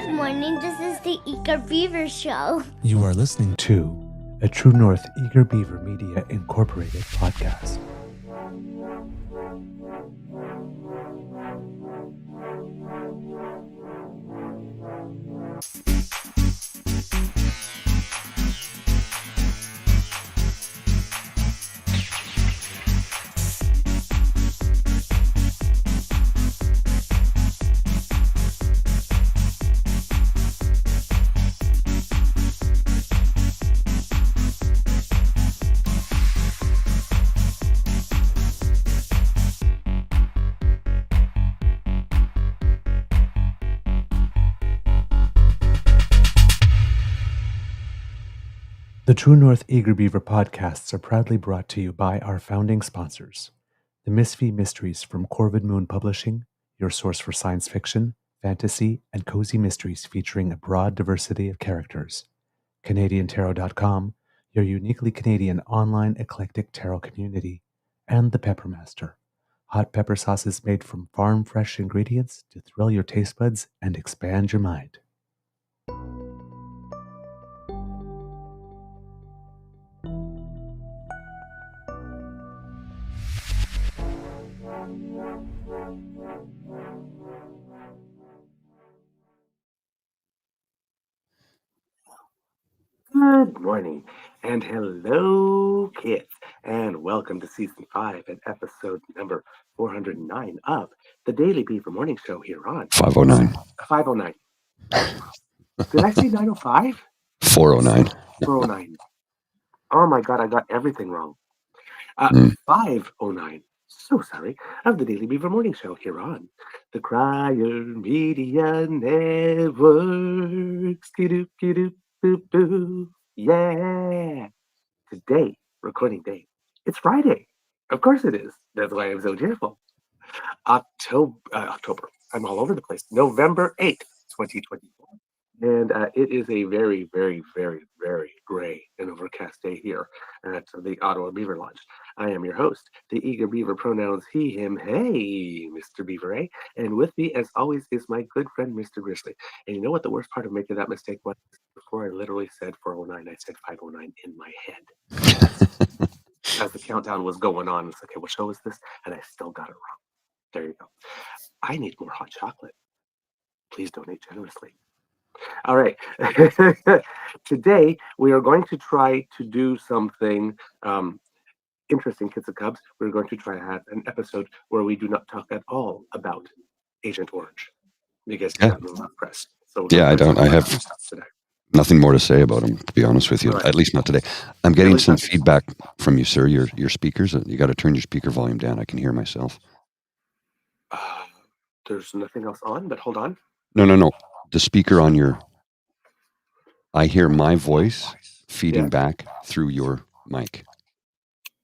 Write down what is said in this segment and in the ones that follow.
Good morning. This is the Eager Beaver Show. You are listening to a True North Eager Beaver Media Incorporated podcast. The True North Eager Beaver podcasts are proudly brought to you by our founding sponsors, the Misfit Mysteries from Corvid Moon Publishing, your source for science fiction, fantasy, and cozy mysteries featuring a broad diversity of characters, CanadianTarot.com, your uniquely Canadian online eclectic tarot community, and the Peppermaster, hot pepper sauces made from farm-fresh ingredients to thrill your taste buds and expand your mind. Good morning, and hello, kids, and welcome to Season 5 and episode number 409 of the Daily Beaver Morning Show here on 509. 509. Did I say 905? 409. 409. Oh my god, I got everything wrong. 509. So sorry, of the Daily Beaver Morning Show here on the Crier Media Network. Skidoo, skidoo, boo, boo. Yeah. Today, recording date. It's Friday. Of course it is. That's why I'm so cheerful. October. I'm all over the place. November 8th, 2024. And it is a very, very, very, very gray and overcast day here at the Ottawa Beaver Lodge. I am your host, the Eager Beaver, pronouns he, him, hey, Mr. Beaver, eh? And with me, as always, is my good friend, Mr. Grizzly. And you know what the worst part of making that mistake was? Before I literally said 409, I said 509 in my head. As the countdown was going on, it's like, okay, what show is this? And I still got it wrong. There you go. I need more hot chocolate. Please donate generously. All right. Today, we are going to try to do something interesting, kids and cubs. We're going to try to have an episode where we do not talk at all about Agent Orange. Because he's got no press. So I don't. I have nothing more to say about him, to be honest with you. Right. At least not today. I'm getting some feedback from you, sir. Your speakers. You got to turn your speaker volume down. I can hear myself. There's nothing else on, but hold on. No. The speaker on your... I hear my voice feeding back through your mic.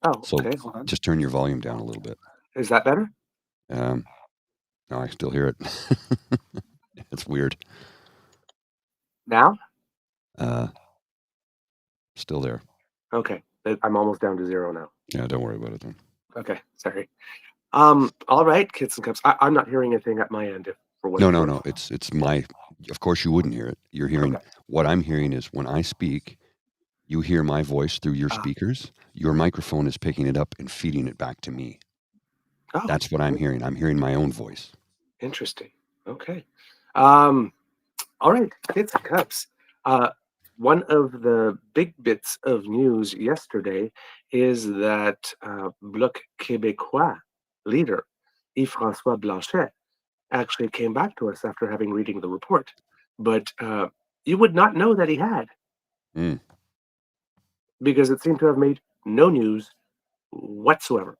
Oh, okay. So just turn your volume down a little bit. Is that better? No, I still hear it. It's weird. Now? Still there. Okay. I'm almost down to 0 now. Yeah, don't worry about it then. Okay, sorry. All right, kids and cubs. I'm not hearing anything at my end. No. It's my... Of course you wouldn't hear it. You're hearing... Okay. What I'm hearing is when I speak, you hear my voice through your speakers. Your microphone is picking it up and feeding it back to me. Oh, that's what I'm hearing. I'm hearing my own voice. Interesting. Okay. All right, kids and cubs. One of the big bits of news yesterday is that Bloc Québécois leader Yves-François Blanchet actually came back to us after having reading the report. But you would not know that he had. Because it seemed to have made no news whatsoever.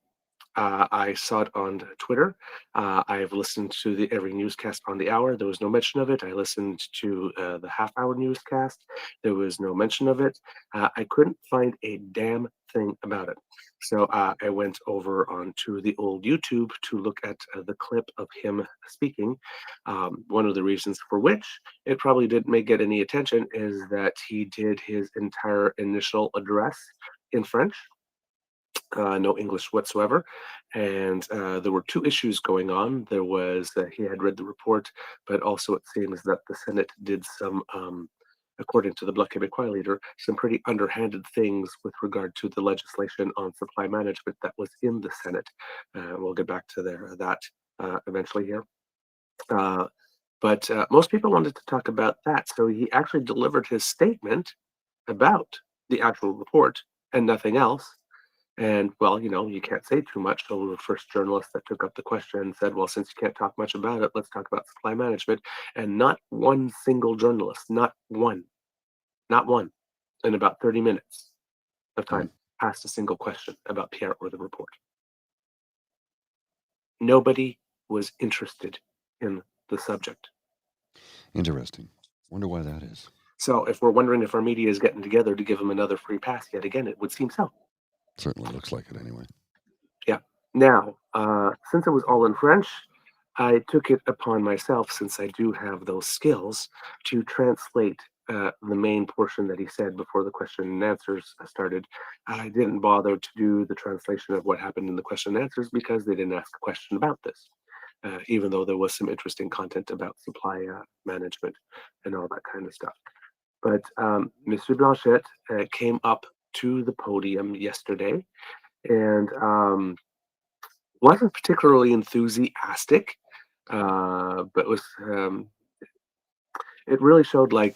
I saw it on Twitter. I've listened to every newscast on the hour. There was no mention of it. I listened to the half-hour newscast. There was no mention of it. I couldn't find a damn thing about it. So I went over onto the old YouTube to look at the clip of him speaking. One of the reasons for which it probably didn't get any attention is that he did his entire initial address in French. no English whatsoever. And there were two issues going on. There was he had read the report, but also it seems that the Senate did some, according to the Bloc Québécois leader, some pretty underhanded things with regard to the legislation on supply management that was in the Senate. We'll get back to that eventually here. But most people wanted to talk about that. So he actually delivered his statement about the actual report and nothing else. And well, you can't say too much. So the first journalist that took up the question said, well, since you can't talk much about it, let's talk about supply management. And not one single journalist, not one, in about 30 minutes of time asked a single question about Pierre or the report. Nobody was interested in the subject. Interesting. Wonder why that is. So if we're wondering if our media is getting together to give him another free pass yet again, it would seem so. Certainly looks like it anyway. Yeah. Now, since it was all in French, I took it upon myself, since I do have those skills, to translate the main portion that he said before the question and answers started. I didn't bother to do the translation of what happened in the question and answers because they didn't ask a question about this, even though there was some interesting content about supply management and all that kind of stuff. But Monsieur Blanchette came up to the podium yesterday and wasn't particularly enthusiastic, but was it really showed like,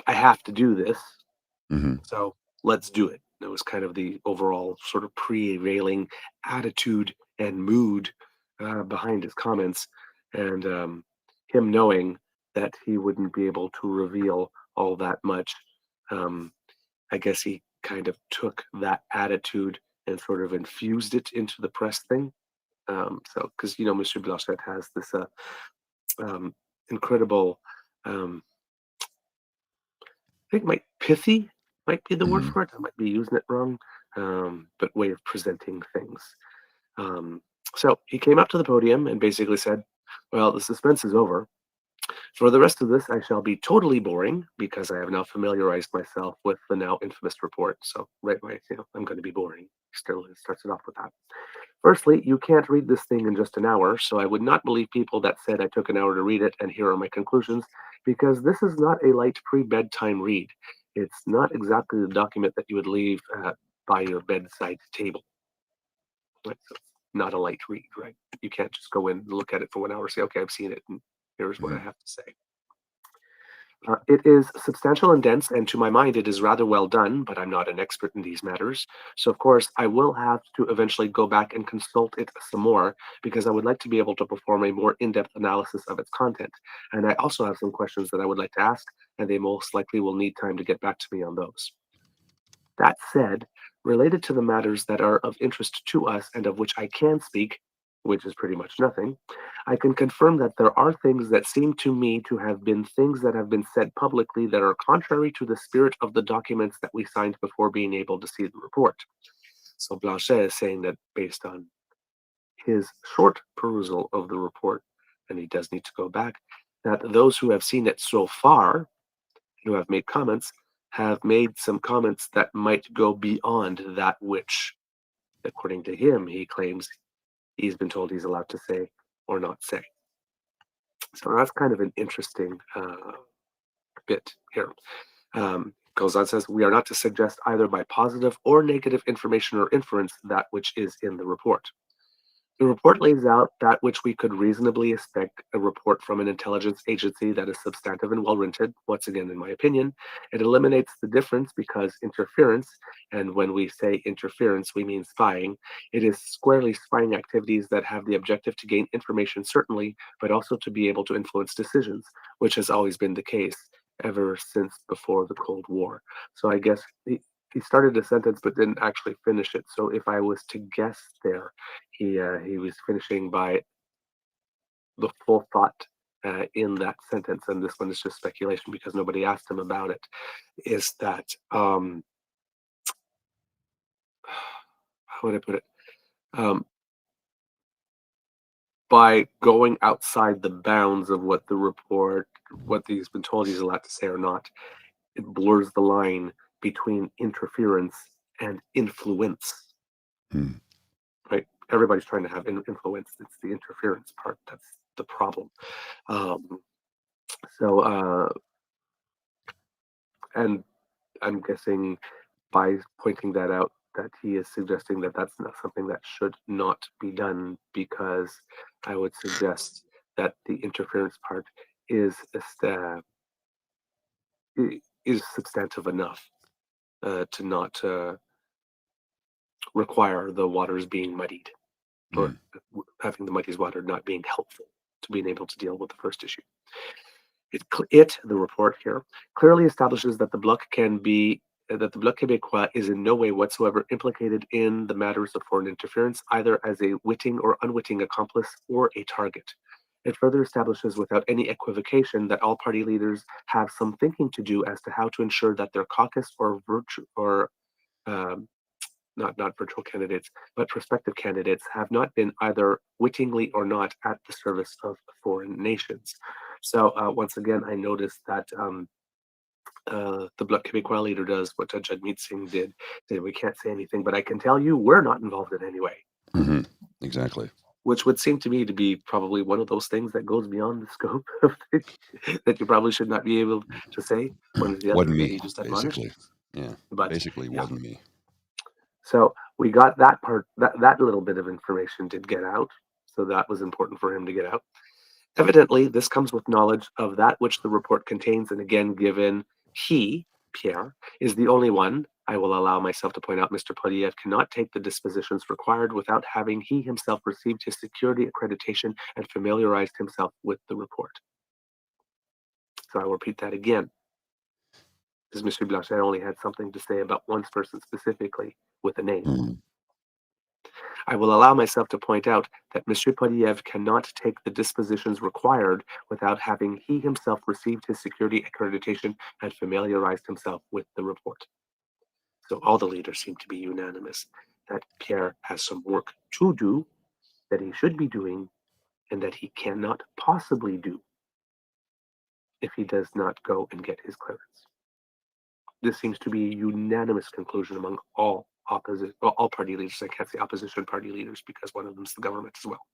I have to do this, so let's do it. It was kind of the overall sort of prevailing attitude and mood behind his comments, and him knowing that he wouldn't be able to reveal all that much. I guess he kind of took that attitude and sort of infused it into the press thing. So, because Monsieur Blanchette has this incredible, I think pithy might be the word for it. I might be using it wrong, but way of presenting things. So he came up to the podium and basically said, well, the suspense is over. For the rest of this, I shall be totally boring because I have now familiarized myself with the now infamous report. So right away, I'm going to be boring. Still, it starts it off with that. Firstly, you can't read this thing in just an hour, so I would not believe people that said I took an hour to read it, and here are my conclusions, because this is not a light pre-bedtime read. It's not exactly the document that you would leave by your bedside table. Right? So not a light read, right? You can't just go in and look at it for 1 hour and say, okay, I've seen it, and here's what I have to say. It is substantial and dense, and to my mind, it is rather well done, but I'm not an expert in these matters. So, of course, I will have to eventually go back and consult it some more because I would like to be able to perform a more in-depth analysis of its content. And I also have some questions that I would like to ask, and they most likely will need time to get back to me on those. That said, related to the matters that are of interest to us and of which I can speak, which is pretty much nothing, I can confirm that there are things that seem to me to have been things that have been said publicly that are contrary to the spirit of the documents that we signed before being able to see the report. So Blanchet is saying that based on his short perusal of the report, and he does need to go back, that those who have seen it so far, who have made comments, have made some comments that might go beyond that which, according to him, he claims he's been told he's allowed to say or not say. So that's kind of an interesting bit here. Goes on, says, we are not to suggest either by positive or negative information or inference that which is in the report. The report lays out that which we could reasonably expect a report from an intelligence agency that is substantive and well-written. Once again, in my opinion, it eliminates the difference because interference, and when we say interference, we mean spying. It is squarely spying activities that have the objective to gain information, certainly, but also to be able to influence decisions, which has always been the case ever since before the Cold War. So I guess he started a sentence but didn't actually finish it. So if I was to guess there, he was finishing by the full thought in that sentence, and this one is just speculation because nobody asked him about it, is that, how would I put it? By going outside the bounds of what the report, what he's been told he's allowed to say or not, it blurs the line between interference and influence. Hmm. Right? Everybody's trying to have influence. It's the interference part that's the problem. So, and I'm guessing by pointing that out, that he is suggesting that that's not something that should not be done, because I would suggest that the interference part is is substantive enough to not require the waters being muddied, or having the muddies water not being helpful to being able to deal with the first issue. The report here, clearly establishes that the Bloc Québécois is in no way whatsoever implicated in the matters of foreign interference, either as a witting or unwitting accomplice or a target. It further establishes without any equivocation that all party leaders have some thinking to do as to how to ensure that their caucus or not virtual candidates, but prospective candidates have not been either wittingly or not at the service of foreign nations. So once again, I noticed that the Bloc Québécois leader does what Jagmeet Singh did. We can't say anything, but I can tell you we're not involved in any way. Mm-hmm. Exactly. Which would seem to me to be probably one of those things that goes beyond the scope of that you probably should not be able to say. One is the other, Wasn't me, you just admonished. basically. Yeah, But basically yeah. wasn't me. So we got that part, that little bit of information did get out. So that was important for him to get out. Evidently, this comes with knowledge of that which the report contains, and again, given he, Pierre, is the only one, I will allow myself to point out Mr. Poilievre cannot take the dispositions required without having he himself received his security accreditation and familiarized himself with the report. So I will repeat that again, because Mr. Blanchet only had something to say about one person specifically with a name. Mm-hmm. I will allow myself to point out that M. Poilievre cannot take the dispositions required without having he himself received his security accreditation and familiarized himself with the report. So all the leaders seem to be unanimous that Pierre has some work to do, that he should be doing, and that he cannot possibly do if he does not go and get his clearance. This seems to be a unanimous conclusion among all party leaders. I can't say opposition party leaders because one of them is the government as well.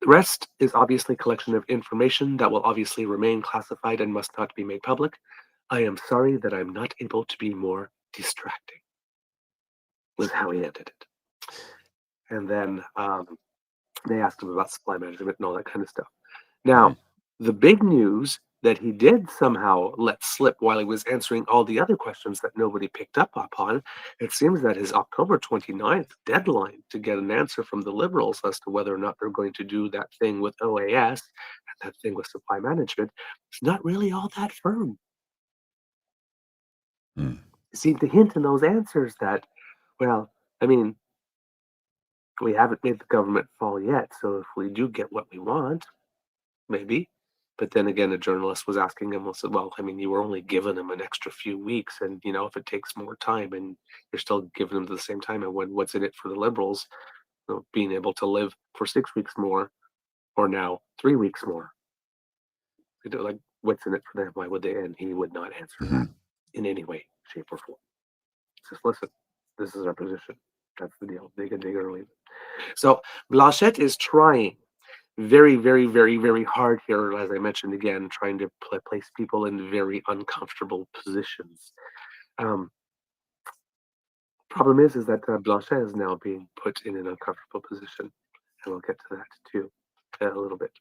The rest is obviously a collection of information that will obviously remain classified and must not be made public. I am sorry that I'm not able to be more distracting, was how he ended it. And then they asked him about supply management and all that kind of stuff. Now, the big news that he did somehow let slip while he was answering all the other questions that nobody picked up upon, it seems that his October 29th deadline to get an answer from the Liberals as to whether or not they're going to do that thing with OAS and that thing with supply management is not really all that firm. It seemed to hint in those answers that, well, I mean, we haven't made the government fall yet, so if we do get what we want, maybe. But then again, a journalist was asking him, well, I mean, you were only giving him an extra few weeks, and if it takes more time, and you're still giving him the same time, and what's in it for the Liberals, being able to live for 6 weeks more, or now 3 weeks more, like what's in it for them? Why would they? And he would not answer that in any way, shape, or form. Just listen, this is our position. That's the deal. They can dig or leave it. So Blanchette is trying very, very, very, very hard here, as I mentioned again, trying to place people in very uncomfortable positions. Problem is that Blanchet is now being put in an uncomfortable position, and we'll get to that too a little bit.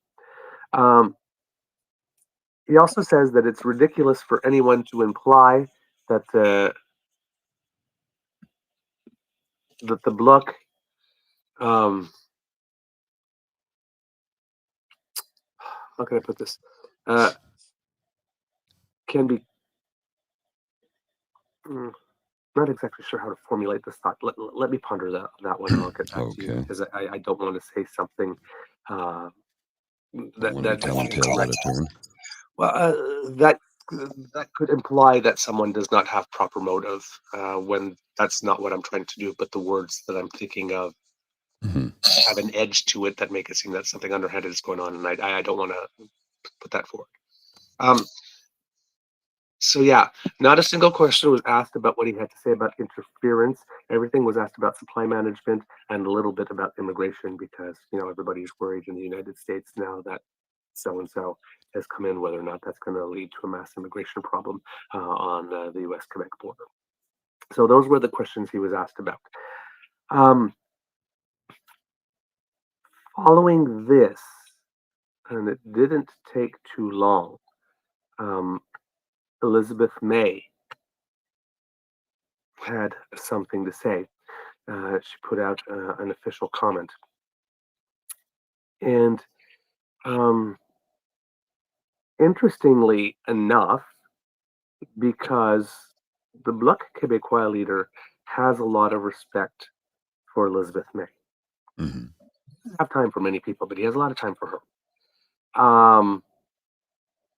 He also says that it's ridiculous for anyone to imply that that the Bloc how can I put this? Can be not exactly sure how to formulate this thought. Let me ponder that one, and I'll get back to you, because I don't want to say something that tell tales out of turn. Well, that could imply that someone does not have proper motive when that's not what I'm trying to do. But the words that I'm thinking of have an edge to it that make it seem that something underhanded is going on, and I don't want to put that forward. So yeah, not a single question was asked about what he had to say about interference. Everything was asked about supply management and a little bit about immigration because everybody's worried in the United States now that so and so has come in, whether or not that's going to lead to a mass immigration problem on the U.S. Quebec border. So those were the questions he was asked about. Following this, and it didn't take too long, Elizabeth May had something to say. She put out an official comment. And interestingly enough, because the Bloc Québécois leader has a lot of respect for Elizabeth May. Mm-hmm. He doesn't have time for many people, but he has a lot of time for her.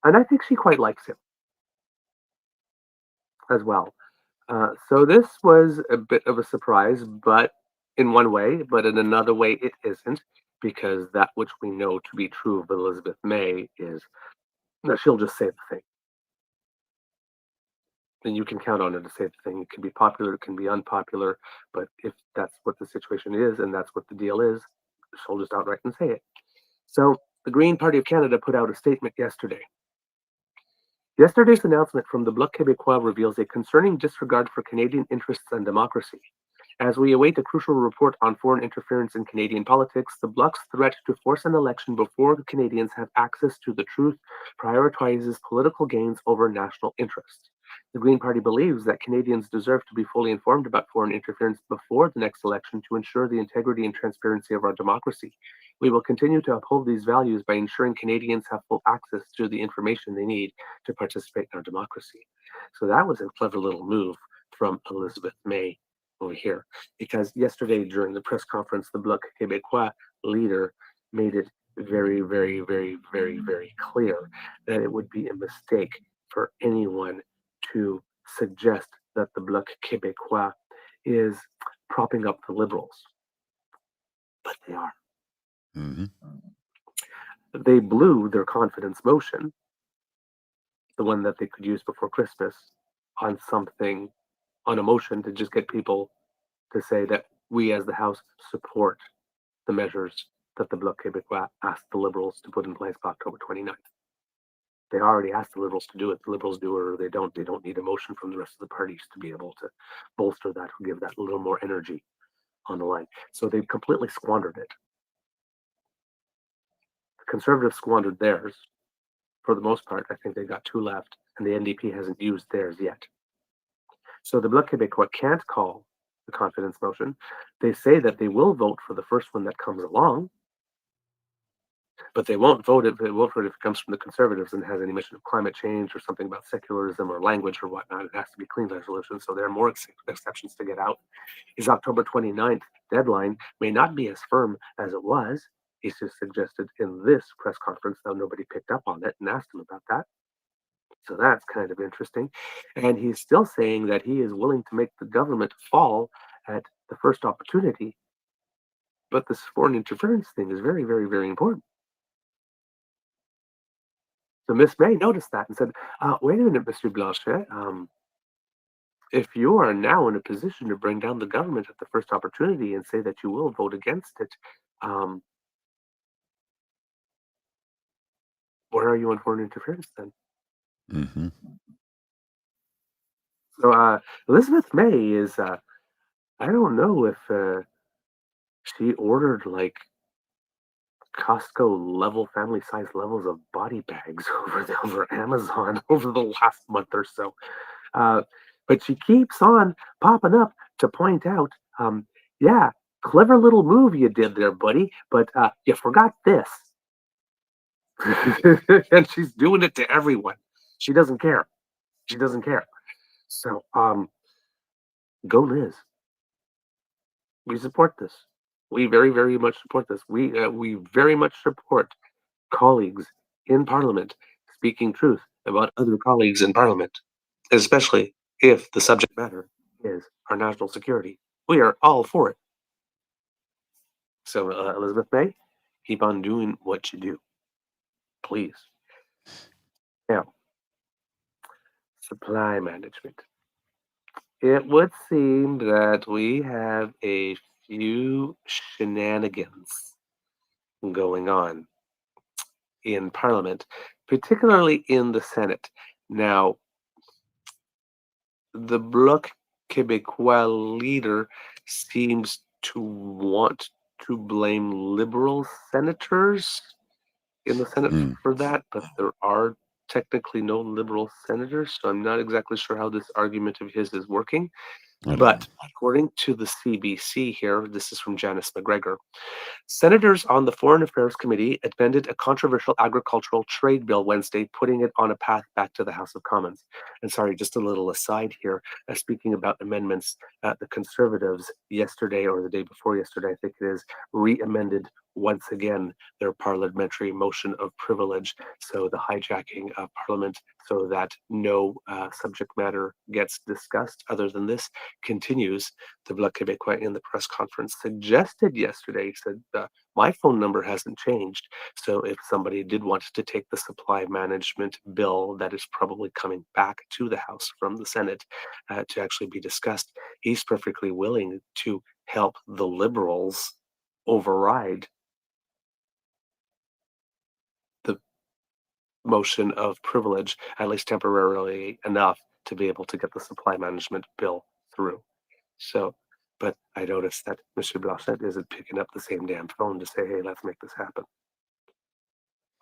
And I think she quite likes him as well. So this was a bit of a surprise, but in one way, but in another way, it isn't, because that which we know to be true of Elizabeth May is that she'll just say the thing. And you can count on her to say the thing. It can be popular, it can be unpopular, but if that's what the situation is and that's what the deal is, she'll just outright and say it. So the Green Party of Canada put out a statement yesterday. Yesterday's announcement from the Bloc Québécois reveals a concerning disregard for Canadian interests and democracy. As we await a crucial report on foreign interference in Canadian politics, the Bloc's threat to force an election before the Canadians have access to the truth prioritizes political gains over national interest. The Green Party believes that Canadians deserve to be fully informed about foreign interference before the next election to ensure the integrity and transparency of our democracy. We will continue to uphold these values by ensuring Canadians have full access to the information they need to participate in our democracy. So that was a clever little move from Elizabeth May over here, because yesterday during the press conference, the Bloc Québécois leader made it very, very, very, very, very clear that it would be a mistake for anyone to suggest that the Bloc Québécois is propping up the Liberals. But they are. Mm-hmm. They blew their confidence motion, the one that they could use before Christmas, on something, on a motion to just get people to say that we as the House support the measures that the Bloc Québécois asked the Liberals to put in place by October 29th. They already asked the Liberals to do it. The Liberals do it or they don't. They don't need a motion from the rest of the parties to be able to bolster that or give that a little more energy on the line. So they've completely squandered it. The Conservatives squandered theirs. For the most part, I think they got two left, and the NDP hasn't used theirs yet. So the Bloc Québécois can't call the confidence motion. They say that they will vote for the first one that comes along, but they won't vote if it comes from the Conservatives and has any mention of climate change or something about secularism or language or whatnot. It has to be clean resolution, so there are more exceptions to get out. His October 29th deadline may not be as firm as it was. He just suggested in this press conference, though nobody picked up on it and asked him about that. So that's kind of interesting. And he's still saying that he is willing to make the government fall at the first opportunity. But this foreign interference thing is very, very, very important. So Miss May noticed that and said, wait a minute, Mr. Blanchet. If you are now in a position to bring down the government at the first opportunity and say that you will vote against it, where are you on foreign interference then? Mm-hmm. So Elizabeth May is, I don't know if she ordered like Costco level, family size levels of body bags over Amazon over the last month or so. But she keeps on popping up to point out, yeah, clever little move you did there, buddy, but you forgot this. And she's doing it to everyone. She doesn't care. She doesn't care. So, go Liz. We support this. We very, very much support this. We very much support colleagues in Parliament speaking truth about other colleagues in Parliament, especially if the subject matter is our national security. We are all for it. So, Elizabeth May, keep on doing what you do, please. Now, Supply management. It would seem that we have a few shenanigans going on in Parliament, particularly in the Senate. Now, the Bloc Québécois leader seems to want to blame Liberal senators in the Senate Mm, for that, but there are technically no Liberal senators, so I'm not exactly sure how this argument of his is working. I don't know. But according to the CBC here, this is from Janice McGregor. Senators on the Foreign Affairs Committee amended a controversial agricultural trade bill Wednesday, putting it on a path back to the House of Commons. And sorry, just a little aside here, speaking about amendments, the Conservatives yesterday or the day before yesterday, I think it is, re-amended once again their parliamentary motion of privilege. So the hijacking of Parliament so that no subject matter gets discussed other than this continues. The Bloc Québécois in the press conference suggested yesterday, said, my phone number hasn't changed. So if somebody did want to take the supply management bill that is probably coming back to the House from the Senate to actually be discussed, he's perfectly willing to help the Liberals override the motion of privilege, at least temporarily enough to be able to get the supply management bill through. So, but I noticed that Mr. Blanchet isn't picking up the same damn phone to say, hey, let's make this happen.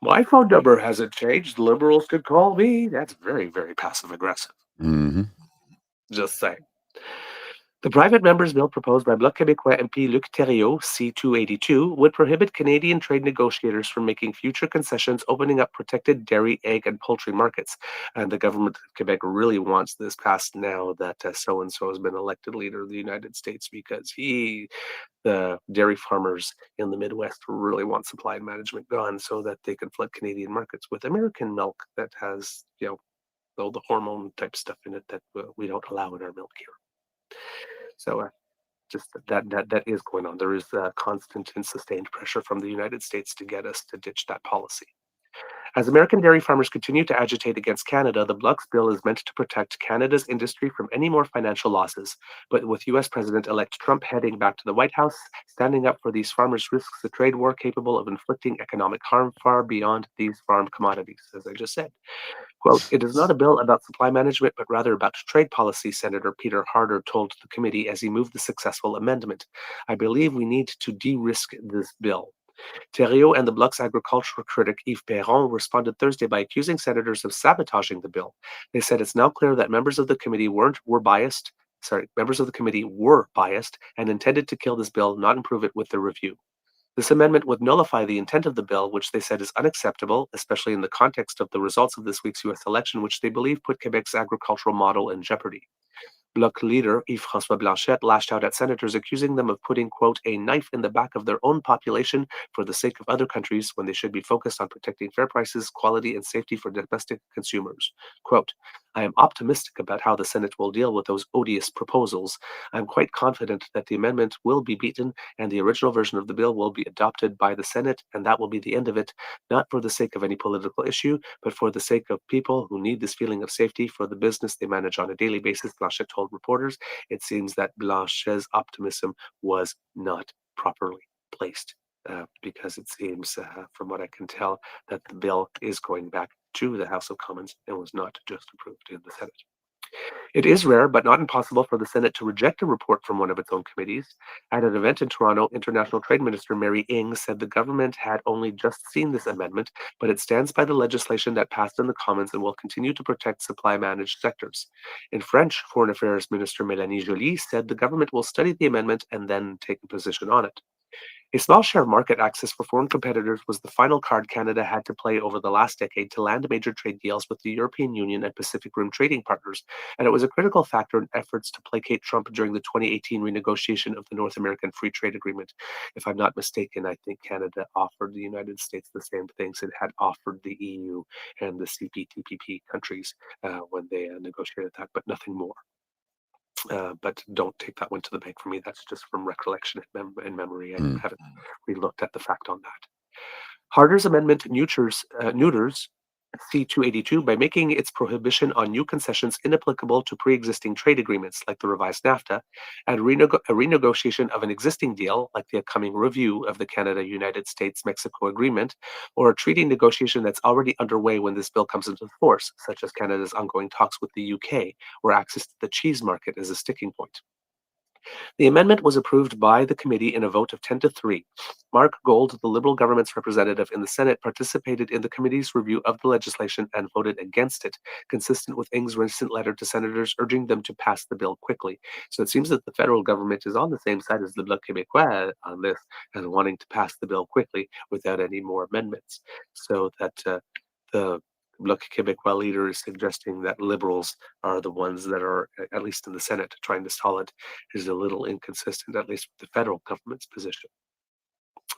My phone number hasn't changed. Liberals could call me. That's very, very passive aggressive. Mm-hmm. Just saying. The private member's bill proposed by Bloc Québécois MP Luc Thériault, C-282, would prohibit Canadian trade negotiators from making future concessions, opening up protected dairy, egg, and poultry markets. And the government of Quebec really wants this passed now that so-and-so has been elected leader of the United States, because the dairy farmers in the Midwest really want supply management gone so that they can flood Canadian markets with American milk that has, all the hormone type stuff in it that we don't allow in our milk here. So just that is going on. There is constant and sustained pressure from the United States to get us to ditch that policy. As American dairy farmers continue to agitate against Canada, the Bloc's bill is meant to protect Canada's industry from any more financial losses. But with US President-elect Trump heading back to the White House, standing up for these farmers risks a trade war capable of inflicting economic harm far beyond these farm commodities, as I just said. Quote, it is not a bill about supply management, but rather about trade policy, Senator Peter Harder told the committee as he moved the successful amendment. I believe we need to de-risk this bill. Thériault and the Bloc's agricultural critic Yves Perron responded Thursday by accusing senators of sabotaging the bill. They said it's now clear that members of the committee were biased and intended to kill this bill, not improve it with their review. This amendment would nullify the intent of the bill, which they said is unacceptable, especially in the context of the results of this week's U.S. election, which they believe put Quebec's agricultural model in jeopardy. Bloc leader Yves-François Blanchet lashed out at senators, accusing them of putting, quote, a knife in the back of their own population for the sake of other countries when they should be focused on protecting fair prices, quality, and safety for domestic consumers. Quote, I am optimistic about how the Senate will deal with those odious proposals. I am quite confident that the amendment will be beaten and the original version of the bill will be adopted by the Senate, and that will be the end of it, not for the sake of any political issue, but for the sake of people who need this feeling of safety for the business they manage on a daily basis, Blanchet told reporters. It seems that Blanchet's optimism was not properly placed because it seems, from what I can tell, that the bill is going back to the House of Commons and was not just approved in the Senate. It is rare, but not impossible, for the Senate to reject a report from one of its own committees. At an event in Toronto, International Trade Minister Mary Ing said the government had only just seen this amendment, but it stands by the legislation that passed in the Commons and will continue to protect supply-managed sectors. In French, Foreign Affairs Minister Mélanie Joly said the government will study the amendment and then take a position on it. A small share of market access for foreign competitors was the final card Canada had to play over the last decade to land major trade deals with the European Union and Pacific Rim trading partners, and it was a critical factor in efforts to placate Trump during the 2018 renegotiation of the North American Free Trade Agreement. If I'm not mistaken, I think Canada offered the United States the same things it had offered the EU and the CPTPP countries when they negotiated that, but nothing more. But don't take that one to the bank for me. That's just from recollection and memory. I haven't re-looked at the fact on that. Harder's amendment neuters C-282 by making its prohibition on new concessions inapplicable to pre-existing trade agreements like the revised NAFTA, and a renegotiation of an existing deal like the upcoming review of the Canada-United States-Mexico Agreement, or a treaty negotiation that's already underway when this bill comes into force, such as Canada's ongoing talks with the UK, where access to the cheese market is a sticking point. The amendment was approved by the committee in a vote of 10 to 3. Mark Gold, the Liberal government's representative in the Senate, participated in the committee's review of the legislation and voted against it, consistent with Ng's recent letter to senators urging them to pass the bill quickly. So it seems that the federal government is on the same side as the Bloc Québécois on this and wanting to pass the bill quickly without any more amendments. So that the Bloc Québécois leader is suggesting that Liberals are the ones that are, at least in the Senate, trying to stall it, is a little inconsistent, at least with the federal government's position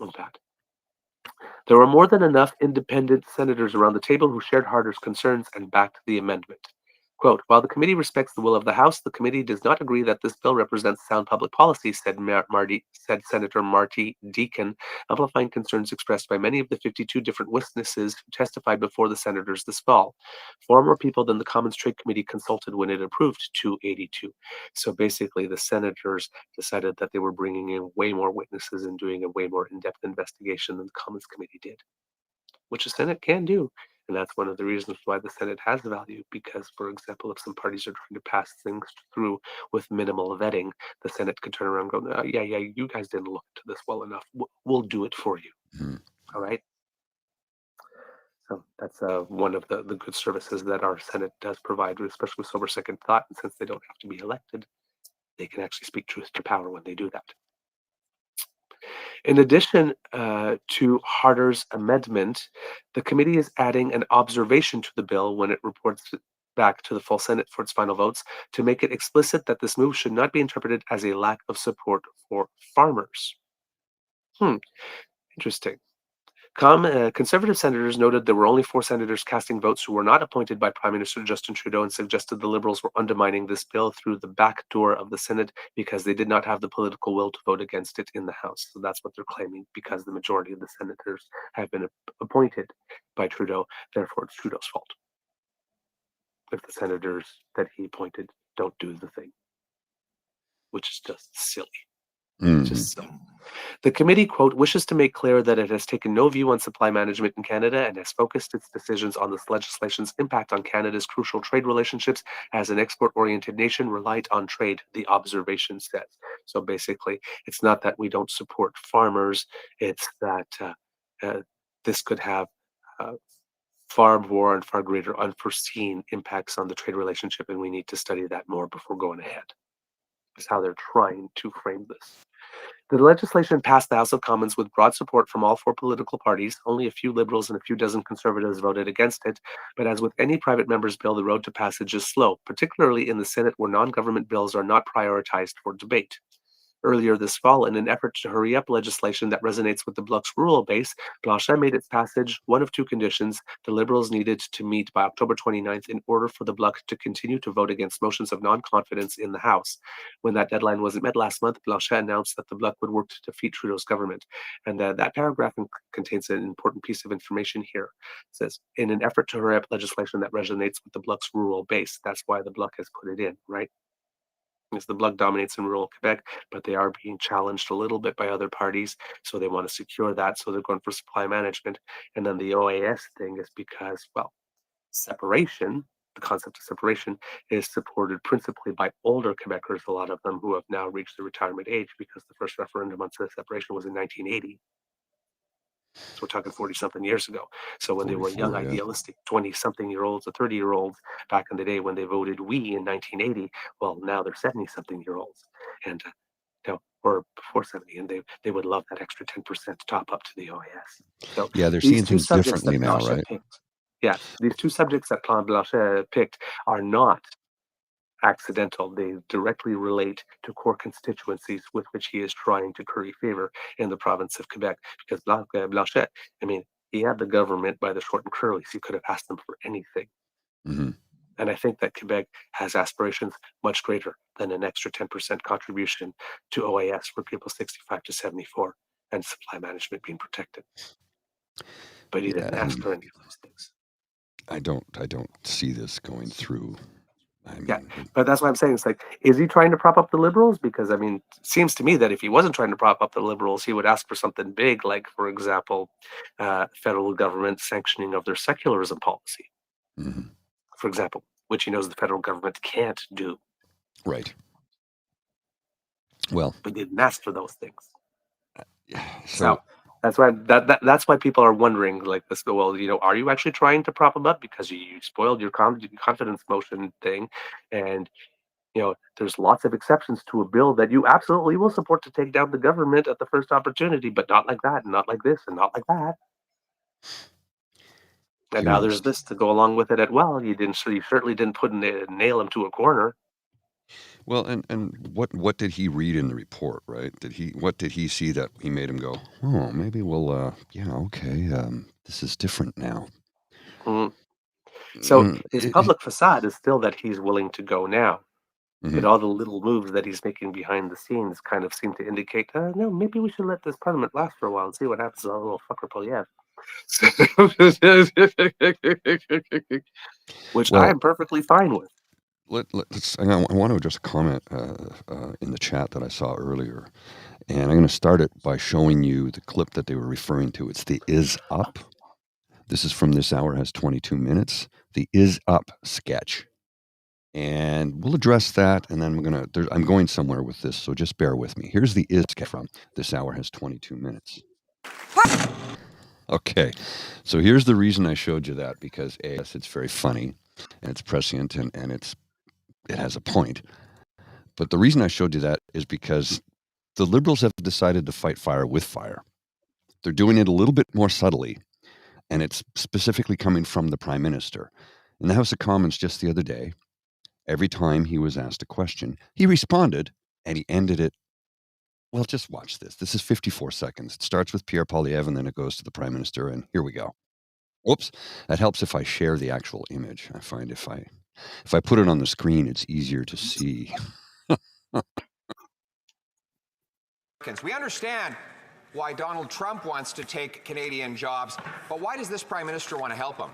on that. There were more than enough independent senators around the table who shared Harder's concerns and backed the amendment. Quote, while the committee respects the will of the House, the committee does not agree that this bill represents sound public policy, said Senator Marty Deacon, amplifying concerns expressed by many of the 52 different witnesses who testified before the senators this fall. 4 more people than the Commons Trade Committee consulted when it approved 282. So basically, the senators decided that they were bringing in way more witnesses and doing a way more in-depth investigation than the Commons Committee did, which the Senate can do. And that's one of the reasons why the Senate has value, because, for example, if some parties are trying to pass things through with minimal vetting, the Senate could turn around and go, yeah, you guys didn't look into this well enough. We'll do it for you. Mm-hmm. All right? So that's one of the good services that our Senate does provide, especially with sober second thought. And since they don't have to be elected, they can actually speak truth to power when they do that. In addition to Harder's amendment, the committee is adding an observation to the bill when it reports back to the full Senate for its final votes to make it explicit that this move should not be interpreted as a lack of support for farmers. Interesting. Conservative senators noted there were only 4 senators casting votes who were not appointed by Prime Minister Justin Trudeau and suggested the Liberals were undermining this bill through the back door of the Senate because they did not have the political will to vote against it in the House. So that's what they're claiming, because the majority of the senators have been appointed by Trudeau. Therefore, it's Trudeau's fault if the senators that he appointed don't do the thing, which is just silly. Just silly. The committee, quote, wishes to make clear that it has taken no view on supply management in Canada and has focused its decisions on this legislation's impact on Canada's crucial trade relationships as an export-oriented nation reliant on trade, the observation says. So basically, it's not that we don't support farmers, it's that this could have far more and far greater unforeseen impacts on the trade relationship, and we need to study that more before going ahead. Is how they're trying to frame this. The legislation passed the House of Commons with broad support from all 4 political parties. Only a few Liberals and a few dozen Conservatives voted against it. But as with any private member's bill, the road to passage is slow, particularly in the Senate where non-government bills are not prioritized for debate. Earlier this fall, in an effort to hurry up legislation that resonates with the Bloc's rural base, Blanchet made its passage one of 2 conditions the Liberals needed to meet by October 29th in order for the Bloc to continue to vote against motions of non-confidence in the House. When that deadline wasn't met last month, Blanchet announced that the Bloc would work to defeat Trudeau's government. And that paragraph contains an important piece of information here. It says, in an effort to hurry up legislation that resonates with the Bloc's rural base. That's why the Bloc has put it in, right? Because the Bloc dominates in rural Quebec, but they are being challenged a little bit by other parties, so they want to secure that, so they're going for supply management. And then the OAS thing is because, well, separation, the concept of separation, is supported principally by older Quebecers, a lot of them who have now reached the retirement age, because the first referendum on separation was in 1980. So we're talking 40-something years ago. So when they were young, idealistic 20-something-year-olds or 30-year-olds back in the day when they voted we in 1980, well, now they're 70-something-year-olds, and or before 70, and they would love that extra 10% top up to the OAS. So yeah, they're seeing things differently now, right? These 2 subjects that Blanchet picked are not accidental. They directly relate to core constituencies with which he is trying to curry favor in the province of Quebec. Because Blanchet, he had the government by the short and curly, so he could have asked them for anything. Mm-hmm. And I think that Quebec has aspirations much greater than an extra 10% contribution to OAS for people 65 to 74 and supply management being protected. But he didn't ask for any of those things. I don't see this going through. I Yeah, mean, but that's what I'm saying. It's like, is he trying to prop up the liberals? Because I mean, it seems to me that if he wasn't trying to prop up the liberals, he would ask for something big, like, for example, federal government sanctioning of their secularism policy, mhm. for example, which he knows the federal government can't do. Right. Well, But he didn't ask for those things. so So that's why that's why people are wondering, like, this. Well, are you actually trying to prop him up because you spoiled your confidence motion thing, and there's lots of exceptions to a bill that you absolutely will support to take down the government at the first opportunity, but not like that, and not like this, and not like that. And who now knows? there's this to go along with it as well. You certainly didn't nail him to a corner. Well, and what did he read in the report, right? What did he see that he made him go, oh, maybe we'll yeah, okay, this is different now. Mm. So his It, public facade is still that he's willing to go now. But mhm. all the little moves that he's making behind the scenes kind of seem to indicate, no, maybe we should let this parliament last for a while and see what happens to that little fucker Poilievre. Which I Well, am perfectly fine with. let's. I want to just comment in the chat that I saw earlier, and I'm going to start it by showing you the clip that they were referring to. It's the "Is Up." This is from This Hour Has 22 Minutes. The "Is Up" sketch. And we'll address that, and then I'm going somewhere with this, so just bear with me. Here's the "is" from This Hour Has 22 Minutes. Okay, so here's the reason I showed you that, because A, yes, it's very funny, and it's prescient, and it has a point. But the reason I showed you that is because the Liberals have decided to fight fire with fire. They're doing it a little bit more subtly, and it's specifically coming from the Prime Minister. In the House of Commons just the other day, every time he was asked a question, he responded, and he ended it. Well, just watch this. This is 54 seconds. It starts with Pierre Poilievre, and then it goes to the Prime Minister, and here we go. Whoops. That helps if I share the actual image. I find if I put it on the screen, it's easier to see. We understand why Donald Trump wants to take Canadian jobs, but why does this Prime Minister want to help him?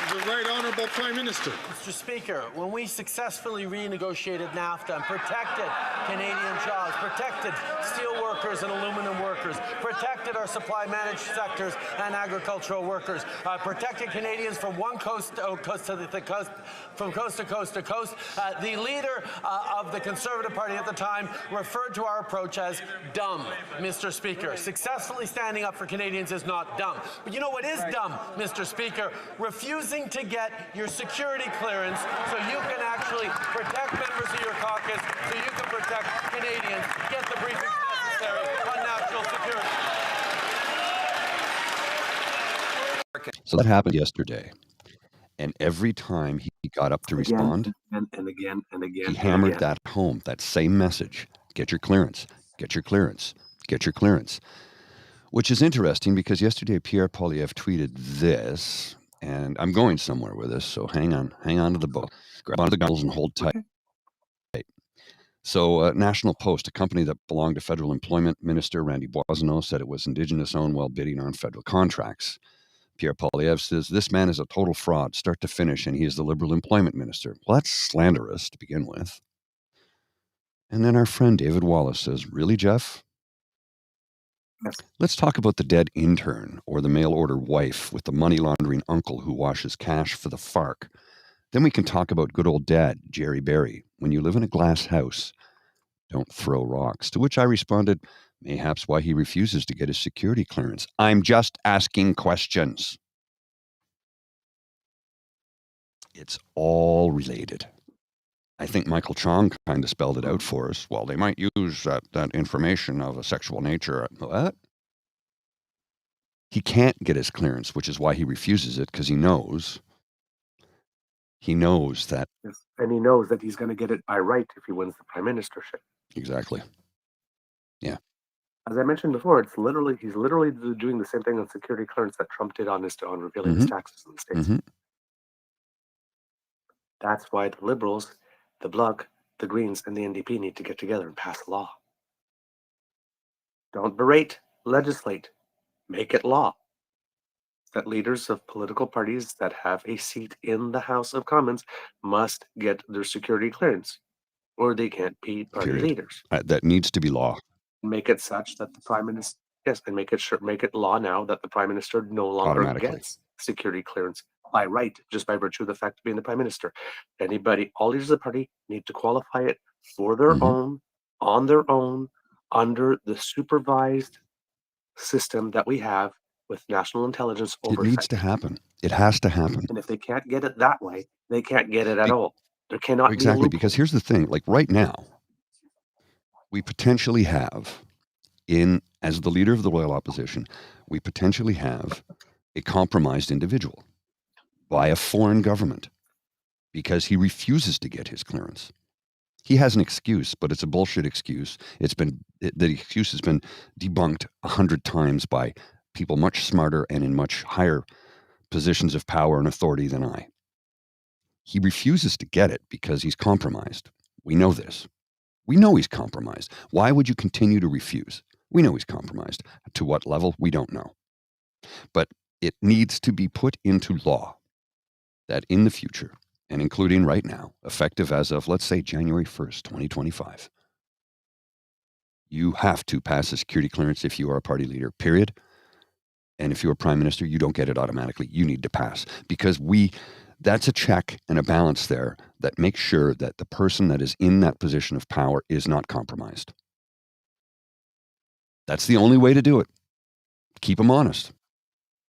The right honourable Prime Minister. Mr. Speaker, when we successfully renegotiated NAFTA and protected Canadian jobs, protected steel workers and aluminum workers, protected our supply managed sectors and agricultural workers, protected Canadians from one coast to coast to the coast, from coast to coast to coast, the leader of the Conservative Party at the time referred to our approach as dumb, Mr. Speaker. Successfully standing up for Canadians is not dumb. But you know what is dumb, Mr. Speaker? Refusing to get your security clearance so you can actually protect members of your caucus, so you can protect Canadians, get the briefings necessary on national security. So that happened yesterday. And every time he got up to respond, and again and again, he hammered that home, that same message. Get your clearance, get your clearance, get your clearance. Which is interesting because yesterday Pierre Poilievre tweeted this, and I'm going somewhere with this, so hang on to the boat. Grab onto the goggles and hold tight. So National Post, a company that belonged to Federal Employment Minister Randy Boissonnault, said it was Indigenous-owned while bidding on federal contracts. Pierre Poilievre says, this man is a total fraud, start to finish, and he is the Liberal Employment Minister. Well, that's slanderous to begin with. And then our friend David Wallace says, really, Jeff? Let's talk about the dead intern or the mail order wife with the money laundering uncle who washes cash for the FARC. Then we can talk about good old dad, Jerry Berry. When you live in a glass house, don't throw rocks. To which I responded, mayhaps why he refuses to get his security clearance. I'm just asking questions. It's all related. I think Michael Chong kind of spelled it out for us. Well, they might use that information of a sexual nature. What? He can't get his clearance, which is why he refuses it, because he knows that. Yes. And he knows that he's going to get it by right if he wins the prime ministership. Exactly. Yeah. As I mentioned before, he's literally doing the same thing on security clearance that Trump did on revealing his taxes in the States. Mm-hmm. That's why the Liberals, the Bloc, the Greens, and the NDP need to get together and pass a law. Don't berate, legislate. make it law that leaders of political parties that have a seat in the House of Commons must get their security clearance, or they can't be party Period. leaders. That needs to be law. Make it such that the prime minister, yes, and make it law now that the prime minister no longer Automatically. gets security clearance by right, just by virtue of the fact of being the prime minister. Anybody, all leaders of the party need to qualify it for their own, on their own, under the supervised system that we have with national intelligence It oversight. needs to happen. It has to happen. And if they can't get it that way, they can't get it at all. There cannot Exactly, be a because here's the thing, like right now, we potentially have, as the leader of the loyal opposition, we potentially have a compromised individual by a foreign government because he refuses to get his clearance. He has an excuse, but it's a bullshit excuse. The excuse has been debunked 100 times by people much smarter and in much higher positions of power and authority than I. He refuses to get it because he's compromised. We know this. We know he's compromised. Why would you continue to refuse? We know he's compromised. To what level? We don't know. But it needs to be put into law that in the future, and including right now, effective as of, let's say, January 1st, 2025, you have to pass a security clearance if you are a party leader, period. And if you're a prime minister, you don't get it automatically. You need to pass because that's a check and a balance there that makes sure that the person that is in that position of power is not compromised. That's the only way to do it. Keep them honest.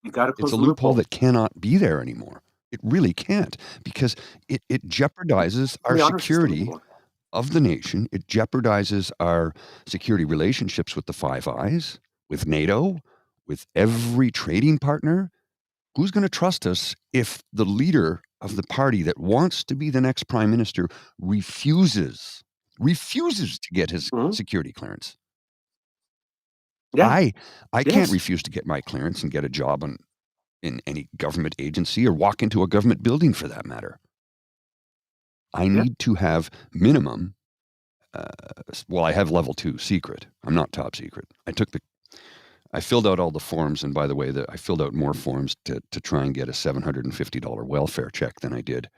You got to close It's a the loophole that cannot be there anymore. It really can't because it jeopardizes our security of the nation. It jeopardizes our security relationships with the Five Eyes, with NATO, with every trading partner. Who's going to trust us if the leader of the party that wants to be the next prime minister refuses to get his security clearance? Yeah. I can't refuse to get my clearance and get a job in any government agency or walk into a government building for that matter. I need to have minimum, I have level 2 secret. I'm not top secret. I filled out all the forms, and by the way, I filled out more forms to try and get a $750 welfare check than I did.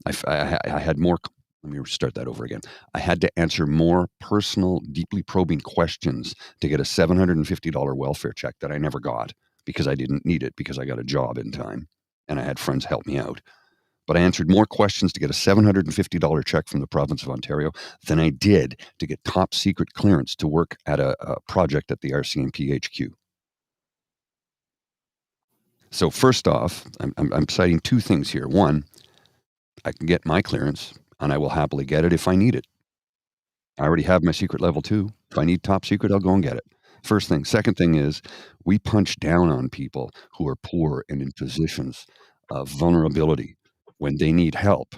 I had more. Let me start that over again. I had to answer more personal, deeply probing questions to get a $750 welfare check that I never got because I didn't need it because I got a job in time and I had friends help me out. But I answered more questions to get a $750 check from the province of Ontario than I did to get top secret clearance to work at a project at the RCMP HQ. So first off, I'm citing two things here. One, I can get my clearance, and I will happily get it if I need it. I already have my secret level 2. If I need top secret, I'll go and get it. First thing. Second thing is we punch down on people who are poor and in positions of vulnerability. When they need help,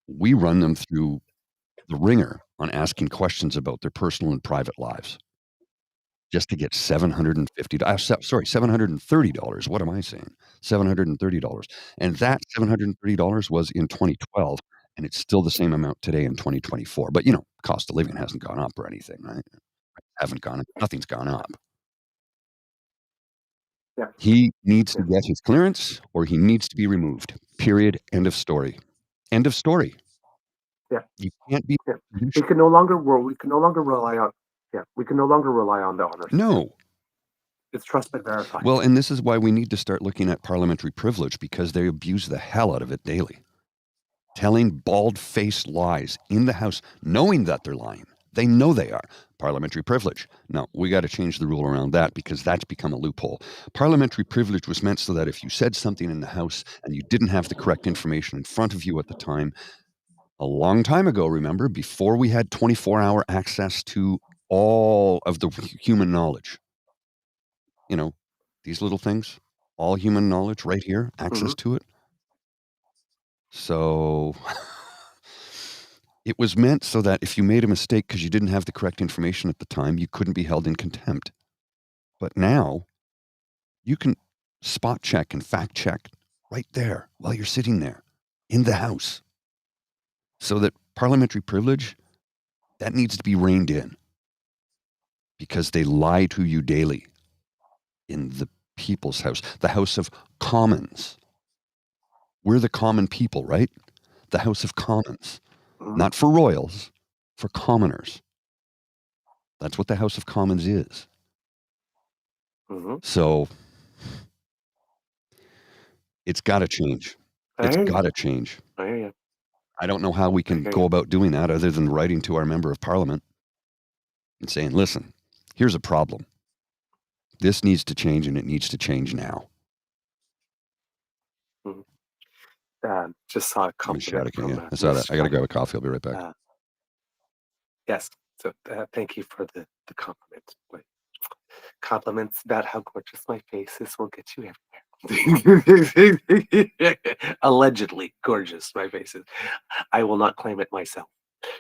we run them through the ringer on asking questions about their personal and private lives just to get $730. What am I saying? $730. And that $730 was in 2012, and it's still the same amount today in 2024. But, cost of living hasn't gone up or anything, right? Nothing's gone up. Yeah. He needs to get his clearance or he needs to be removed. Period. End of story. End of story. Yeah. You can't be. Yeah. We can no longer rely on. Yeah. We can no longer rely on the honor. No. It's trust but verify. Well, and this is why we need to start looking at parliamentary privilege because they abuse the hell out of it daily. Telling bald-faced lies in the House, knowing that they're lying. They know they are. Parliamentary privilege. Now, we got to change the rule around that because that's become a loophole. Parliamentary privilege was meant so that if you said something in the House and you didn't have the correct information in front of you at the time, a long time ago, remember, before we had 24-hour access to all of the human knowledge, these little things, all human knowledge right here, access to it. So it was meant so that if you made a mistake because you didn't have the correct information at the time, you couldn't be held in contempt. But now you can spot check and fact check right there while you're sitting there in the House. So that parliamentary privilege, that needs to be reined in because they lie to you daily. in the people's house, the House of Commons. We're the common people, right? The House of Commons. Not for royals, for commoners. That's what the House of Commons is. So it's got to change. It's got to change. I hear you. I don't know how we can go about doing that other than writing to our member of parliament and saying, listen, here's a problem. This needs to change, and it needs to change now. Just saw a compliment from I saw that. I got to grab a coffee. I'll be right back. Yes. So thank you for the compliment. Like, compliments about how gorgeous my face is will get you everywhere. Allegedly gorgeous my face is. I will not claim it myself,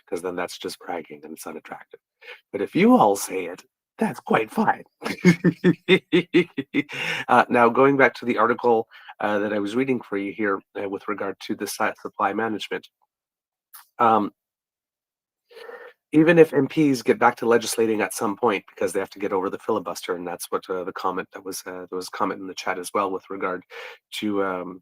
because then that's just bragging and it's unattractive. But if you all say it, that's quite fine. Now, going back to the article that I was reading for you here with regard to the supply management. Even if MPs get back to legislating at some point, because they have to get over the filibuster, and that's what the comment that was there was a comment in the chat as well with regard to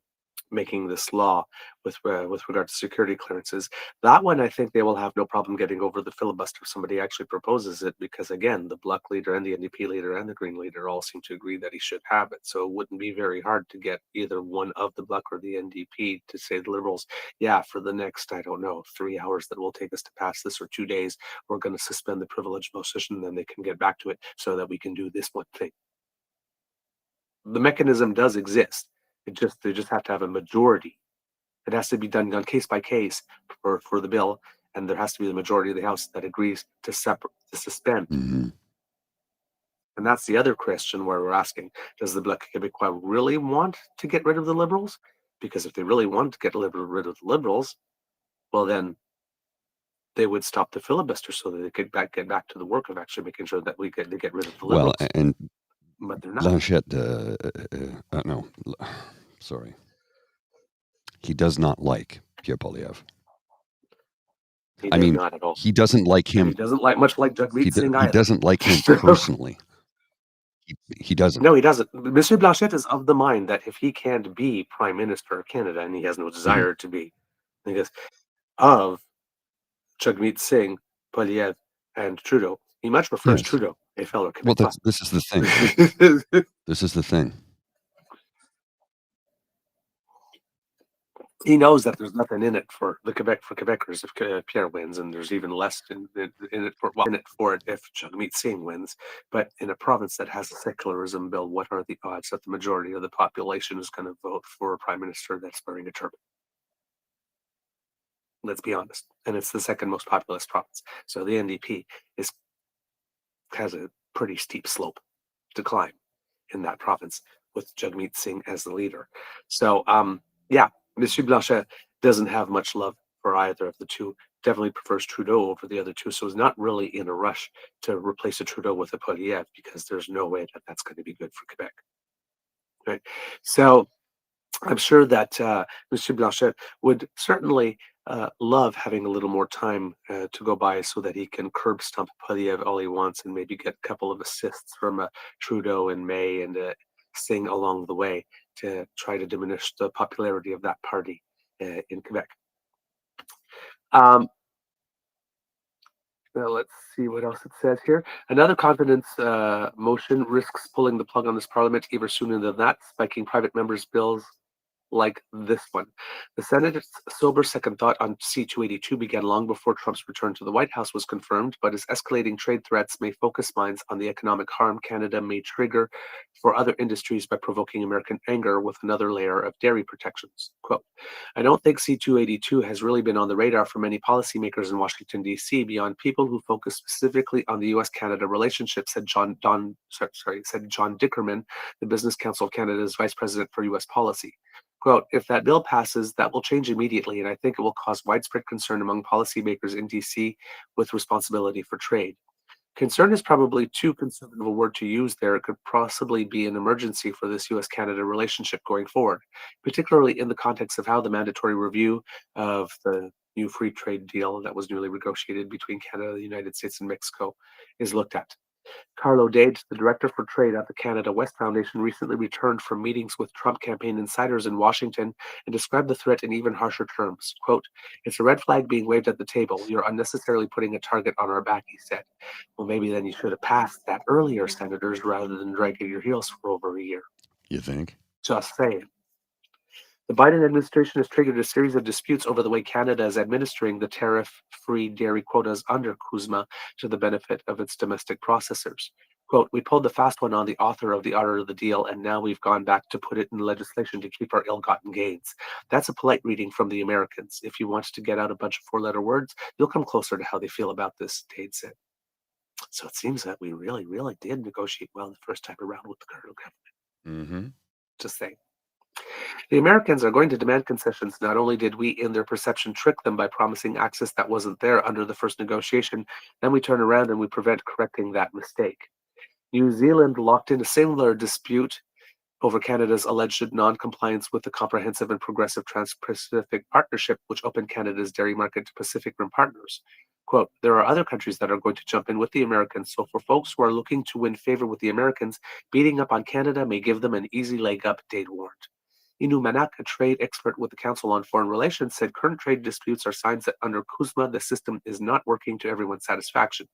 making this law with regard to security clearances. That one, I think they will have no problem getting over the filibuster if somebody actually proposes it, because again, the Bloc leader and the NDP leader and the Green leader all seem to agree that he should have it. So it wouldn't be very hard to get either one of the Bloc or the NDP to say the Liberals, yeah, for the next, I don't know, 3 hours that will take us to pass this, or 2 days, we're going to suspend the privileged motion, and then they can get back to it so that we can do this one thing. The mechanism does exist. They just have to have a majority. It has to be done on case by case for the bill, and there has to be the majority of the House that agrees to suspend. Mhm. And that's the other question where we're asking: does the Bloc Québécois really want to get rid of the Liberals? Because if they really want to get rid of the Liberals, well then they would stop the filibuster so that they could get back to the work of actually making sure that they get rid of the Liberals. Well, and But they're not. Blanchette, no, sorry. He does not like Pierre Poilievre. I mean, not at all. he doesn't like him. And he doesn't like Jagmeet Singh either. He doesn't like him personally. He doesn't. No, he doesn't. Monsieur Blanchette is of the mind that if he can't be Prime Minister of Canada, and he has no desire to be, because of Jagmeet Singh, Poilievre, and Trudeau, he much prefers Trudeau, a fellow Québécois. Well, this is the thing. This is the thing. He knows that there's nothing in it for Quebecers if Pierre wins, and there's even less in it for it if Jagmeet Singh wins. But in a province that has a secularism bill, what are the odds that the majority of the population is going to vote for a prime minister that's wearing a turban? Let's be honest. And it's the second most populous province. So the NDP has a pretty steep slope to climb in that province with Jagmeet Singh as the leader. So, yeah. Monsieur Blanchet doesn't have much love for either of the two. Definitely prefers Trudeau over the other two. So is not really in a rush to replace a Trudeau with a Poilievre, because there's no way that that's going to be good for Quebec. Right. So I'm sure that Monsieur Blanchet would certainly love having a little more time to go by so that he can curb stomp Poilievre all he wants and maybe get a couple of assists from Trudeau in May and Singh along the way to try to diminish the popularity of that party in Quebec. Now let's see what else it says here. Another confidence motion risks pulling the plug on this parliament even sooner than that, spiking private members' bills like this one. The Senate's sober second thought on C-282 began long before Trump's return to the White House was confirmed, but as escalating trade threats may focus minds on the economic harm Canada may trigger for other industries by provoking American anger with another layer of dairy protections. Quote, I don't think C-282 has really been on the radar for many policymakers in Washington, D.C. beyond people who focus specifically on the U.S.-Canada relationship, said John Dickerman, the Business Council of Canada's Vice President for U.S. Policy. Quote, if that bill passes, that will change immediately, and I think it will cause widespread concern among policymakers in D.C. with responsibility for trade. Concern is probably too conservative a word to use there. It could possibly be an emergency for this U.S.-Canada relationship going forward, particularly in the context of how the mandatory review of the new free trade deal that was newly negotiated between Canada, the United States, and Mexico is looked at. Carlo Dade, the director for trade at the Canada West Foundation, recently returned from meetings with Trump campaign insiders in Washington and described the threat in even harsher terms. Quote, "It's a red flag being waved at the table. You're unnecessarily putting a target on our back," he said. Well, maybe then you should have passed that earlier, senators, rather than dragging your heels for over a year. You think? Just saying. The Biden administration has triggered a series of disputes over the way Canada is administering the tariff-free dairy quotas under CUSMA to the benefit of its domestic processors. Quote, "We pulled the fast one on the author of the deal, and now we've gone back to put it in legislation to keep our ill-gotten gains." That's a polite reading from the Americans. If you want to get out a bunch of four-letter words, you'll come closer to how they feel about this, Dade said. So it seems that we really, really did negotiate well the first time around with the current government. Mm-hmm. Just saying. The Americans are going to demand concessions. Not only did we, in their perception, trick them by promising access that wasn't there under the first negotiation, then we turn around and we prevent correcting that mistake. New Zealand locked in a similar dispute over Canada's alleged non-compliance with the Comprehensive and Progressive Trans-Pacific Partnership, which opened Canada's dairy market to Pacific Rim partners. Quote, "There are other countries that are going to jump in with the Americans, so for folks who are looking to win favor with the Americans, beating up on Canada may give them an easy leg up," Dade warned. Inu Manak, a trade expert with the Council on Foreign Relations, said current trade disputes are signs that under CUSMA, the system is not working to everyone's satisfaction.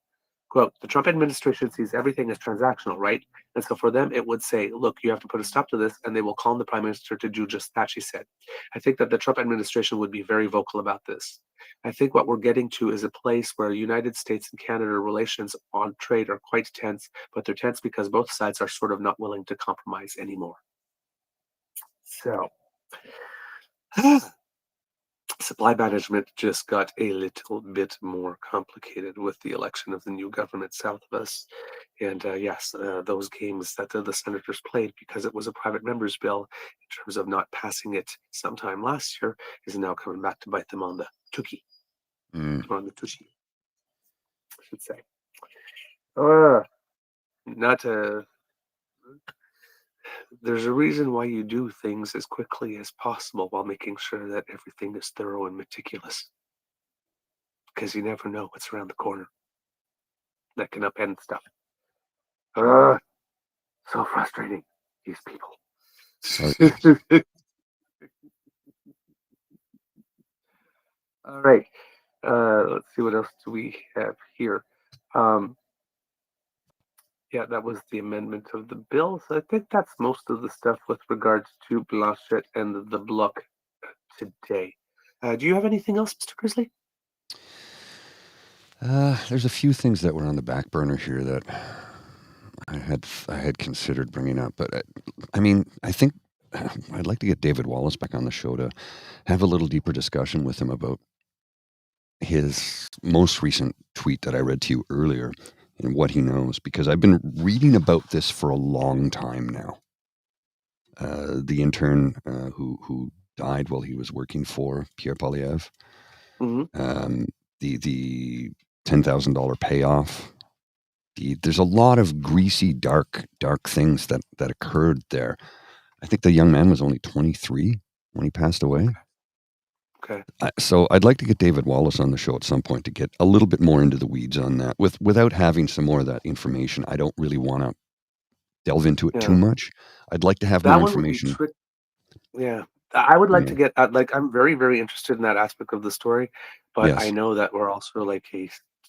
Quote, "The Trump administration sees everything as transactional, right? And so for them, it would say, look, you have to put a stop to this, and they will call on the prime minister to do just that," she said. "I think that the Trump administration would be very vocal about this. I think what we're getting to is a place where United States and Canada relations on trade are quite tense, but they're tense because both sides are sort of not willing to compromise anymore." So, supply management just got a little bit more complicated with the election of the new government south of us. And yes, those games that the senators played because it was a private member's bill in terms of not passing it sometime last year is now coming back to bite them on the tuki. On the tushy, I should say. Not There's a reason why you do things as quickly as possible while making sure that everything is thorough and meticulous. Because you never know what's around the corner that can upend stuff. So frustrating, these people. All right. Let's see what else do we have here. Yeah, that was the amendment of the bill. So I think that's most of the stuff with regards to Blanchet and the Bloc today. Do you have anything else, Mr. Grizzly? There's a few things that were on the back burner here that I had considered bringing up, but I mean, I think I'd like to get David Wallace back on the show to have a little deeper discussion with him about his most recent tweet that I read to you earlier and what he knows, because I've been reading about this for a long time now. The intern who died while he was working for Pierre Poilievre, the $10,000 payoff. There's a lot of greasy, dark things that occurred there. I think the young man was only 23 when he passed away. Okay. So I'd like to get David Wallace on the show at some point to get a little bit more into the weeds on that. Without having some more of that information, I don't really want to delve into it too much. I'd like to have more information. Yeah. I would like to get, I'm very, very interested in that aspect of the story, but Yes. I know that we're also like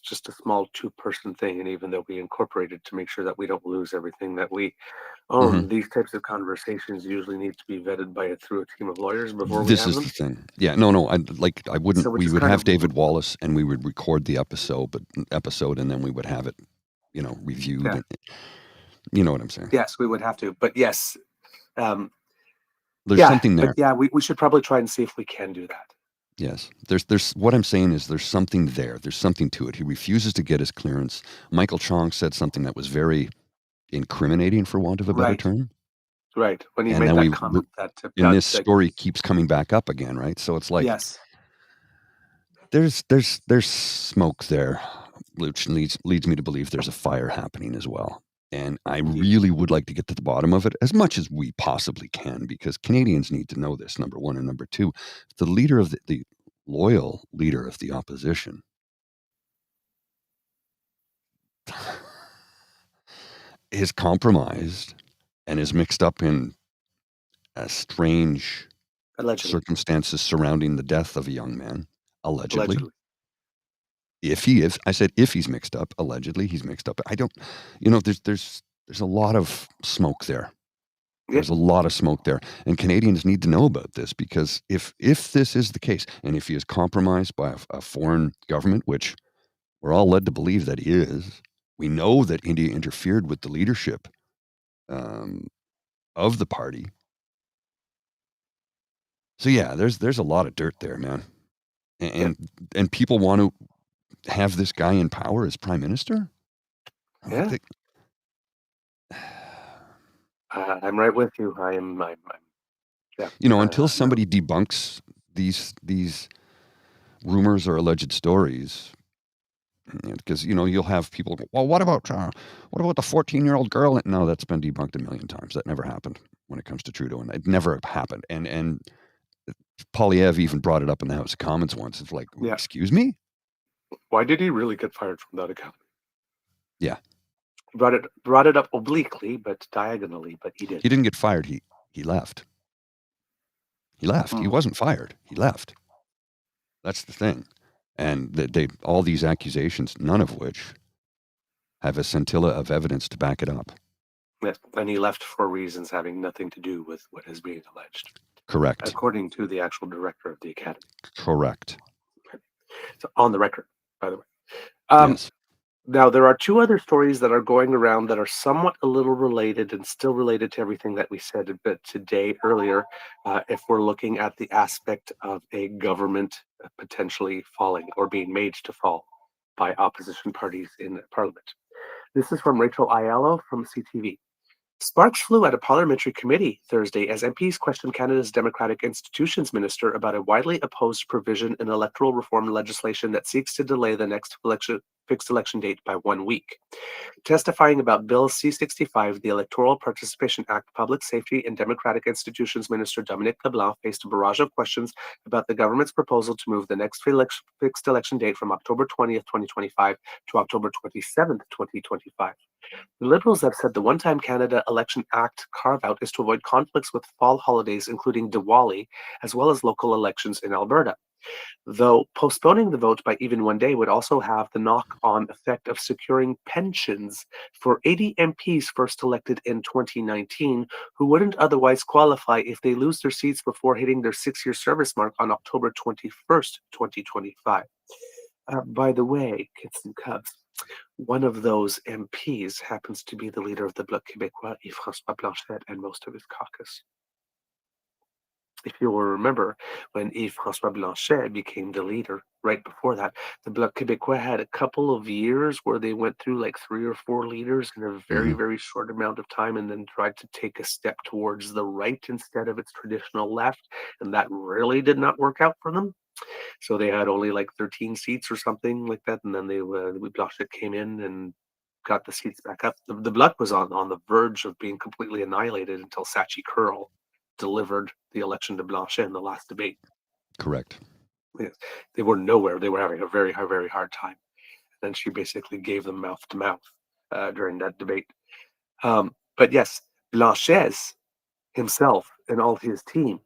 just a small two-person thing, and even though we incorporated to make sure that we don't lose everything that we own, these types of conversations usually need to be vetted through a team of lawyers before we have them. This is the thing. Yeah, no, I wouldn't. So we would have David Wallace, and we would record the episode, and then we would have it, reviewed. Yeah. And, you know what I'm saying? Yes, we would have to, but yes. There's something there. But yeah, we should probably try and see if we can do that. Yes. There's what I'm saying is there's something there. There's something to it. He refuses to get his clearance. Michael Chong said something that was very incriminating, for want of a better term. Right. When he made that comment and this story keeps coming back up again, right? So it's like, yes, there's smoke there, which leads me to believe there's a fire happening as well. And I really would like to get to the bottom of it as much as we possibly can, because Canadians need to know this, number one. And number two, the leader of the loyal leader of the opposition is compromised and is mixed up in strange Allegedly. circumstances surrounding the death of a young man, allegedly. Allegedly. If he is, I said if he's mixed up, allegedly he's mixed up. I don't, you know, there's a lot of smoke there. Yeah. There's a lot of smoke there, and Canadians need to know about this, because if this is the case, and if he is compromised by a foreign government, which we're all led to believe that he is, we know that India interfered with the leadership of the party. So yeah, there's a lot of dirt there, man, and people want to have this guy in power as prime minister. Yeah. I'm right with you. I'm yeah. You know, until somebody debunks these rumors or alleged stories, because you know you'll have people go, well, what about the 14-year-old girl? No, that's been debunked a million times. That never happened when it comes to Trudeau, and it never happened. And Poilievre even brought it up in the House of Commons once. It's like, excuse me, why did he really get fired from that account? Yeah, he brought it up obliquely, but diagonally. But he did. He didn't get fired. He left. He left. He wasn't fired. He left. That's the thing. And they all these accusations, none of which have a scintilla of evidence to back it up. Yes, and he left for reasons having nothing to do with what is being alleged. Correct. According to the actual director of the academy. Correct. So on the record, by the way. Yes. Now, there are two other stories that are going around that are somewhat a little related and still related to everything that we said a bit today earlier, if we're looking at the aspect of a government potentially falling or being made to fall by opposition parties in Parliament. This is from Rachel Ayala from CTV. Sparks flew at a parliamentary committee Thursday as MPs questioned Canada's Democratic Institutions Minister about a widely opposed provision in electoral reform legislation that seeks to delay the next fixed election date by 1 week. Testifying about Bill C-65, the Electoral Participation Act, Public Safety and Democratic Institutions Minister Dominic LeBlanc faced a barrage of questions about the government's proposal to move the next fixed election date from October 20th, 2025 to October 27th, 2025. The Liberals have said the One-Time Canada Election Act carve-out is to avoid conflicts with fall holidays, including Diwali, as well as local elections in Alberta. Though postponing the vote by even 1 day would also have the knock-on effect of securing pensions for 80 MPs first elected in 2019 who wouldn't otherwise qualify if they lose their seats before hitting their 6-year service mark on October 21st, 2025. By the way, kids and cubs, one of those MPs happens to be the leader of the Bloc Québécois, Yves-François Blanchet, and most of his caucus. If you will remember, when Yves-François Blanchet became the leader, right before that, the Bloc Québécois had a couple of years where they went through like 3 or 4 leaders in a very, very short amount of time, and then tried to take a step towards the right instead of its traditional left, and that really did not work out for them. So they had only like 13 seats or something like that, and then Blanchet came in and got the seats back up. The Bloc was on the verge of being completely annihilated until Sachi Curl delivered the election to Blanchet in the last debate. Correct. Yes. They were nowhere. They were having a very, very hard time. And she basically gave them mouth to mouth during that debate. But yes, Blanchet himself and all his team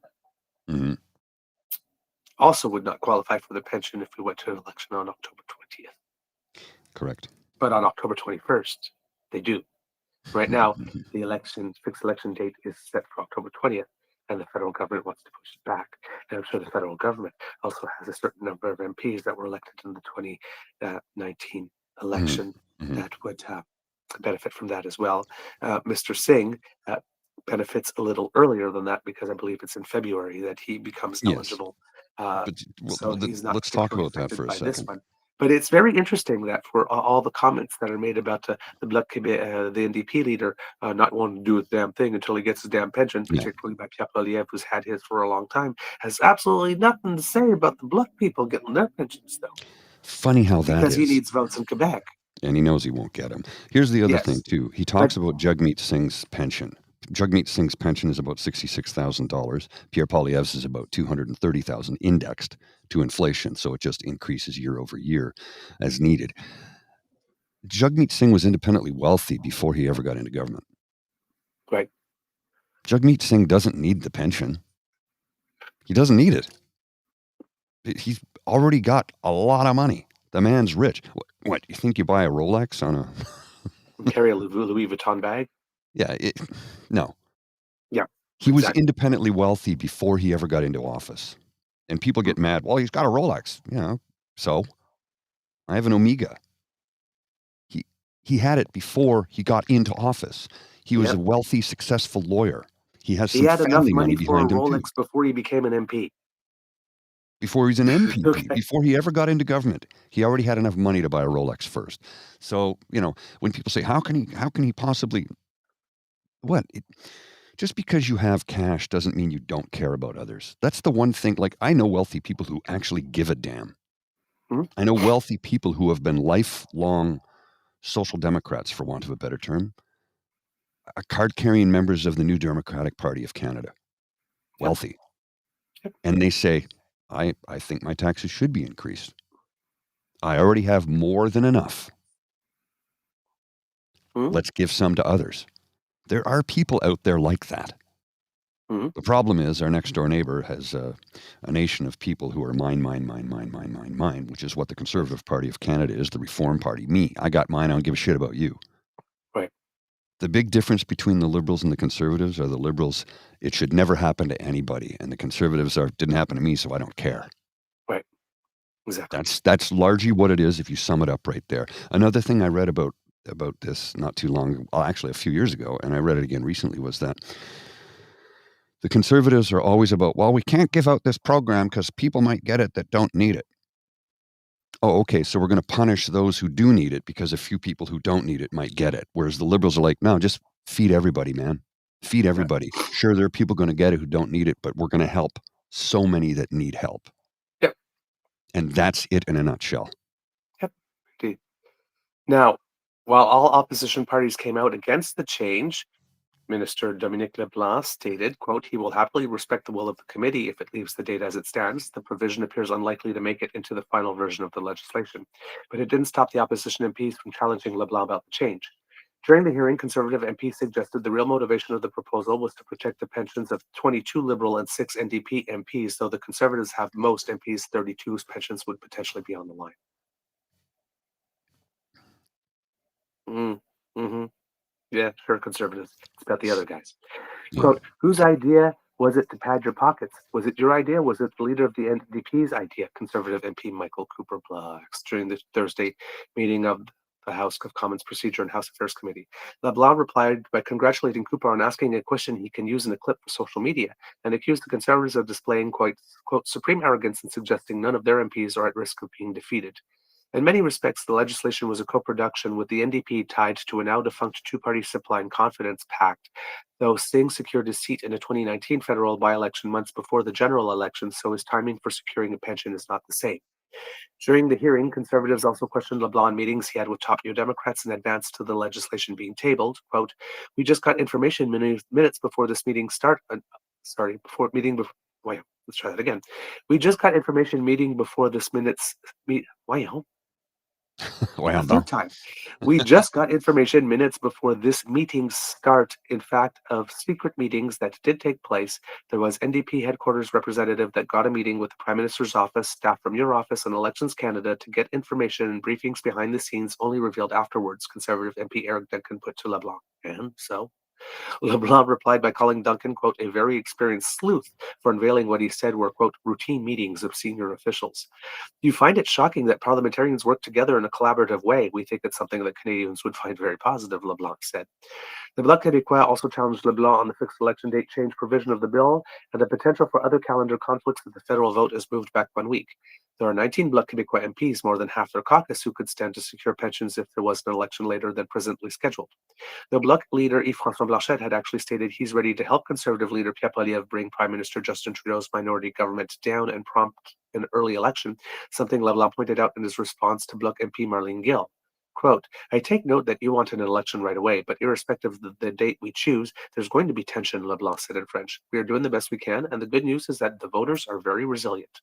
also would not qualify for the pension if we went to an election on October 20th. Correct. But on October 21st, they do. Right now, the fixed election date is set for October 20th, and the federal government wants to push it back. And I'm sure the federal government also has a certain number of MPs that were elected in the 2019 election that would benefit from that as well. Mr. Singh benefits a little earlier than that because I believe it's in February that he becomes eligible. So he's not let's talk about that for a second. But it's very interesting that for all the comments that are made about the Bloc Québécois, the NDP leader not wanting to do a damn thing until he gets his damn pension, particularly by Pierre Poilievre, who's had his for a long time, has absolutely nothing to say about the Bloc people getting their pensions, though. Funny how that is. Because he needs votes in Quebec. And he knows he won't get them. Here's the other thing, too. He talks about Jagmeet Singh's pension. Jagmeet Singh's pension is about $66,000. Pierre Poilievre's is about $230,000 indexed to inflation, so it just increases year over year as needed. Jagmeet Singh was independently wealthy before he ever got into government. Right. Jagmeet Singh doesn't need the pension. He doesn't need it. He's already got a lot of money. The man's rich. What, you think you buy a Rolex on a... Carry a Louis Vuitton bag? Yeah, no. Yeah, He was exactly. independently wealthy before he ever got into office. And people get mad. Well, he's got a Rolex. So I have an Omega. He had it before he got into office. He was Yep. a wealthy, successful lawyer. He has He some had enough family money money for a behind him too. Rolex before he became an MP. Before he's an MPP, Okay. before he ever got into government, he already had enough money to buy a Rolex first. So, when people say, how can he possibly, what? Just because you have cash doesn't mean you don't care about others. That's the one thing. Like, I know wealthy people who actually give a damn. Mhm. I know wealthy people who have been lifelong social democrats, for want of a better term, card-carrying members of the New Democratic Party of Canada, wealthy. Yep. And they say, I think my taxes should be increased. I already have more than enough. Mhm. Let's give some to others. There are people out there like that. Mhm. The problem is our next door neighbor has a nation of people who are mine, which is what the Conservative Party of Canada is, the Reform Party. Me, I got mine. I don't give a shit about you. Right. The big difference between the Liberals and the Conservatives are the Liberals, it should never happen to anybody. And the Conservatives didn't happen to me, so I don't care. Right. Exactly. That's largely what it is if you sum it up right there. Another thing I read about this not too long, well, actually a few years ago, and I read it again recently, was that the Conservatives are always about, well, we can't give out this program because people might get it that don't need it. Oh, okay, so we're going to punish those who do need it because a few people who don't need it might get it. Whereas the Liberals are like, no, just feed everybody, man. Feed everybody. Sure, there are people going to get it who don't need it, but we're going to help so many that need help. Yep. And that's it in a nutshell. Yep. Indeed. Now, while all opposition parties came out against the change, Minister Dominique Leblanc stated, quote, he will happily respect the will of the committee if it leaves the date as it stands. The provision appears unlikely to make it into the final version of the legislation. But it didn't stop the opposition MPs from challenging Leblanc about the change. During the hearing, Conservative MPs suggested the real motivation of the proposal was to protect the pensions of 22 Liberal and 6 NDP MPs, though the Conservatives have most MPs, 32 whose pensions would potentially be on the line. Mm-hmm. Yeah, sure, Conservatives. It's about the other guys. Yeah. Quote, whose idea was it to pad your pockets? Was it your idea? Was it the leader of the NDP's idea? Conservative MP Michael Cooper Blacks during the Thursday meeting of the House of Commons Procedure and House Affairs Committee. LeBlanc replied by congratulating Cooper on asking a question he can use in a clip for social media and accused the Conservatives of displaying, quote, supreme arrogance and suggesting none of their MPs are at risk of being defeated. In many respects, the legislation was a co-production with the NDP tied to a now-defunct two-party Supply and Confidence Pact, though Singh secured his seat in a 2019 federal by-election months before the general election, so his timing for securing a pension is not the same. During the hearing, Conservatives also questioned LeBlanc meetings he had with top New Democrats in advance to the legislation being tabled. Quote, we just got information minutes before this meeting let's try that again. We just got information meeting before this third time. We just got information minutes before this meeting start, in fact, of secret meetings that did take place. There was NDP headquarters representative that got a meeting with the Prime Minister's office, staff from your office, and Elections Canada to get information and briefings behind the scenes only revealed afterwards, Conservative MP Eric Duncan put to LeBlanc. And so? LeBlanc replied by calling Duncan, quote, a very experienced sleuth for unveiling what he said were, quote, routine meetings of senior officials. You find it shocking that parliamentarians work together in a collaborative way. We think it's something that Canadians would find very positive, LeBlanc said. The Bloc Québécois also challenged Leblanc on the fixed election date change provision of the bill and the potential for other calendar conflicts if the federal vote is moved back 1 week. There are 19 Bloc Québécois MPs, more than half their caucus, who could stand to secure pensions if there was an election later than presently scheduled. The Bloc leader, Yves-François Blanchet, had actually stated he's ready to help Conservative leader Pierre Poilievre bring Prime Minister Justin Trudeau's minority government down and prompt an early election, something Leblanc pointed out in his response to Bloc MP Marlene Gill. Quote, I take note that you want an election right away, but irrespective of the date we choose, there's going to be tension, LeBlanc said in French. We are doing the best we can, and the good news is that the voters are very resilient.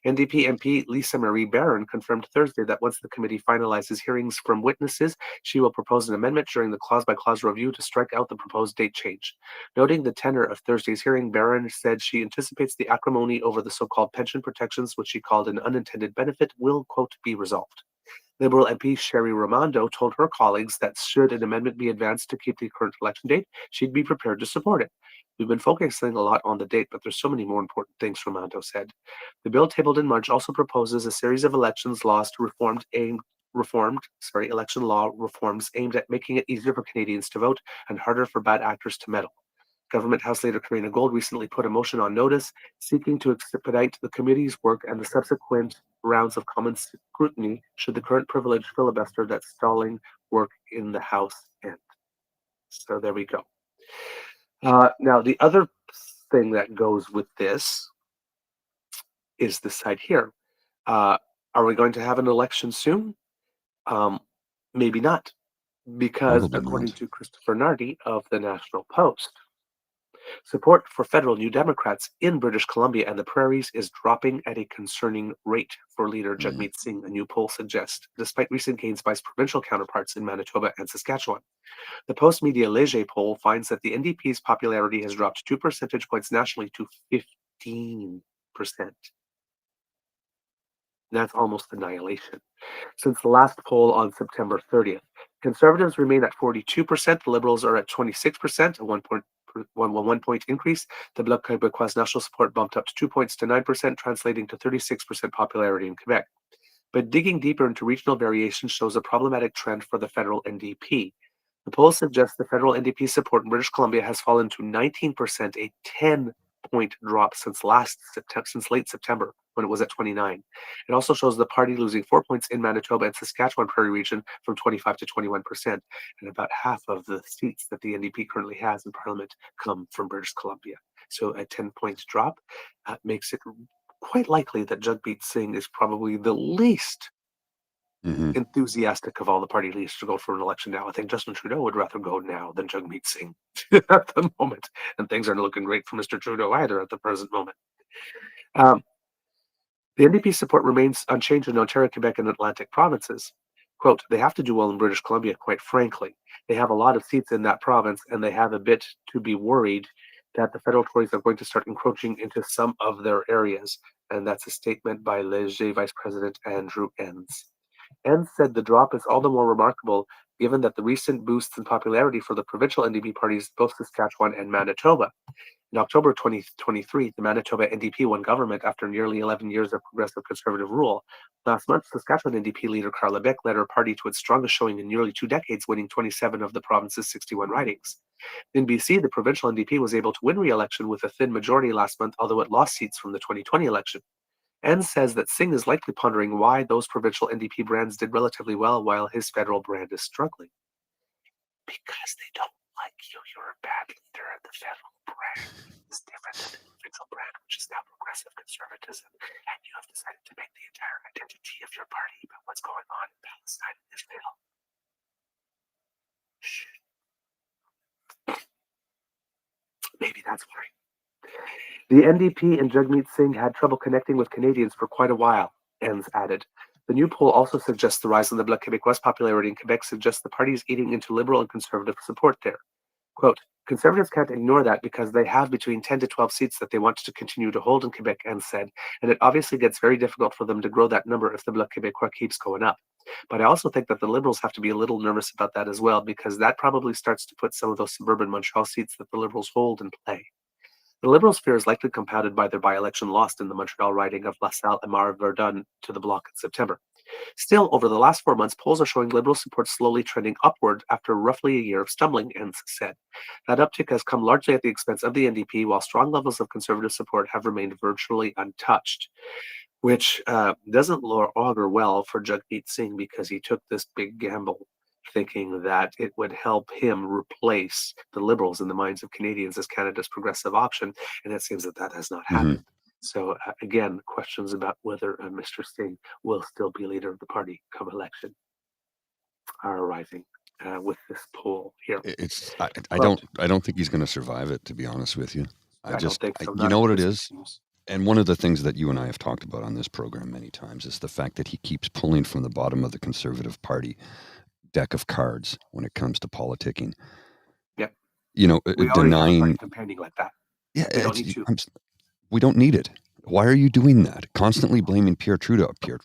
NDP MP Lisa Marie Barron confirmed Thursday that once the committee finalizes hearings from witnesses, she will propose an amendment during the clause-by-clause review to strike out the proposed date change. Noting the tenor of Thursday's hearing, Barron said she anticipates the acrimony over the so-called pension protections, which she called an unintended benefit, will, quote, be resolved. Liberal MP Sherry Ramondo told her colleagues that should an amendment be advanced to keep the current election date, she'd be prepared to support it. We've been focusing a lot on the date, but there's so many more important things, Ramondo said. The bill tabled in March also proposes a series of election law reforms aimed at making it easier for Canadians to vote and harder for bad actors to meddle. Government House Leader Karina Gold recently put a motion on notice seeking to expedite the committee's work and the subsequent rounds of common scrutiny should the current privileged filibuster that's stalling work in the House end. So there we go. Now, the other thing that goes with this is this side here. Are we going to have an election soon? Maybe not, because Probably according not. to Christopher Nardi of the National Post, support for federal New Democrats in British Columbia and the Prairies is dropping at a concerning rate for leader Jagmeet Singh, a new poll suggests, despite recent gains by his provincial counterparts in Manitoba and Saskatchewan. The Post Media Léger poll finds that the NDP's popularity has dropped 2 percentage points nationally to 15%. That's almost annihilation. Since the last poll on September 30th, Conservatives remain at 42%, the Liberals are at 26%, a 1 point increase. The Bloc Québécois national support bumped up to 2 points to 9%, translating to 36% popularity in Quebec. But digging deeper into regional variation shows a problematic trend for the federal NDP. The poll suggests the federal NDP support in British Columbia has fallen to 19%, a 10-point drop since late September, when it was at 29. It also shows the party losing 4 points in Manitoba and Saskatchewan Prairie region from 25 to 21%, and about half of the seats that the NDP currently has in Parliament come from British Columbia. So a 10-point drop makes it quite likely that Jagmeet Singh is probably the least enthusiastic of all the party leaders to go for an election now. I think Justin Trudeau would rather go now than Jagmeet Singh at the moment, and things aren't looking great for Mr. Trudeau either at the present moment. The NDP support remains unchanged in Ontario, Quebec, and Atlantic provinces. Quote, they have to do well in British Columbia, quite frankly. They have a lot of seats in that province, and they have a bit to be worried that the federal Tories are going to start encroaching into some of their areas. And that's a statement by Léger Vice President Andrew Enns. Enns said the drop is all the more remarkable given that the recent boosts in popularity for the provincial NDP parties, both Saskatchewan and Manitoba. In October 2023, the Manitoba NDP won government after nearly 11 years of progressive conservative rule. Last month, Saskatchewan NDP leader Carl Lebec led her party to its strongest showing in nearly 2 decades, winning 27 of the province's 61 ridings. In BC, the provincial NDP was able to win re-election with a thin majority last month, although it lost seats from the 2020 election. Enns says that Singh is likely pondering why those provincial NDP brands did relatively well while his federal brand is struggling. Because they don't like you. You're a bad leader, and the federal brand is different than the provincial brand, which is now progressive conservatism. And you have decided to make the entire identity of your party about what's going on in Palestine and Israel. Maybe that's why. The NDP and Jagmeet Singh had trouble connecting with Canadians for quite a while, Enns added. The new poll also suggests the rise in the Bloc Québécois popularity in Quebec suggests the party is eating into liberal and conservative support there. Quote, Conservatives can't ignore that because they have between 10 to 12 seats that they want to continue to hold in Quebec, Enns said, and it obviously gets very difficult for them to grow that number if the Bloc Québécois keeps going up. But I also think that the Liberals have to be a little nervous about that as well, because that probably starts to put some of those suburban Montreal seats that the Liberals hold in play. The Liberals' fear is likely compounded by their by-election loss in the Montreal riding of LaSalle and Verdun to the Bloc in September. Still, over the last 4 months, polls are showing Liberal support slowly trending upward after roughly a year of stumbling, Enns said. That uptick has come largely at the expense of the NDP, while strong levels of conservative support have remained virtually untouched, which doesn't augur well for Jagmeet Singh because he took this big gamble, thinking that it would help him replace the Liberals in the minds of Canadians as Canada's progressive option, and it seems that that has not happened. So again, questions about whether Mr. Singh will still be leader of the party come election. are rising with this poll here. It's I Quote, don't think he's going to survive it, to be honest with you. I don't think so. You Not know at what it this is? news. And one of the things that you and I have talked about on this program many times is the fact that he keeps pulling from the bottom of the Conservative Party deck of cards when it comes to politicking. Yep. You know, We already have a party denying. campaigning like that. Yeah, We don't need to. we don't need it. Why are you doing that? Constantly blaming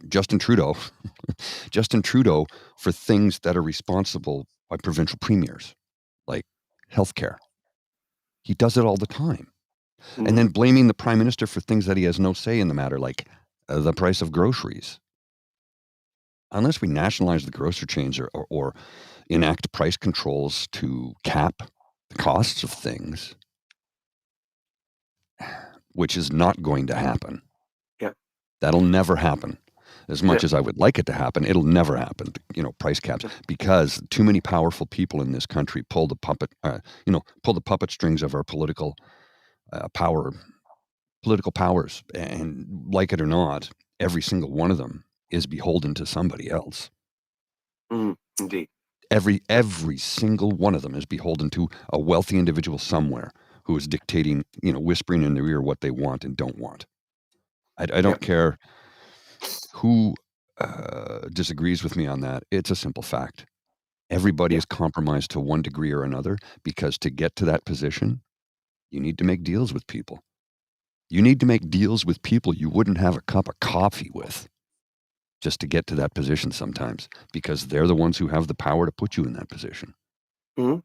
Justin Trudeau, Justin Trudeau for things that are responsible by provincial premiers, like healthcare. He does it all the time. And then blaming the prime minister for things that he has no say in the matter, like the price of groceries. Unless we nationalize the grocery chains or enact price controls to cap the costs of things, which is not going to happen. Yeah. That'll never happen. As much as I would like it to happen, it'll never happen. You know, price caps, because too many powerful people in this country pull the puppet strings of our political powers, and like it or not, every single one of them is beholden to somebody else. Indeed. Every single one of them is beholden to a wealthy individual somewhere who is dictating, whispering in their ear what they want and don't want. I don't care who disagrees with me on that. It's a simple fact. Everybody is compromised to one degree or another, because to get to that position, you need to make deals with people. You need to make deals with people you wouldn't have a cup of coffee with just to get to that position sometimes, because they're the ones who have the power to put you in that position. Mm-hmm.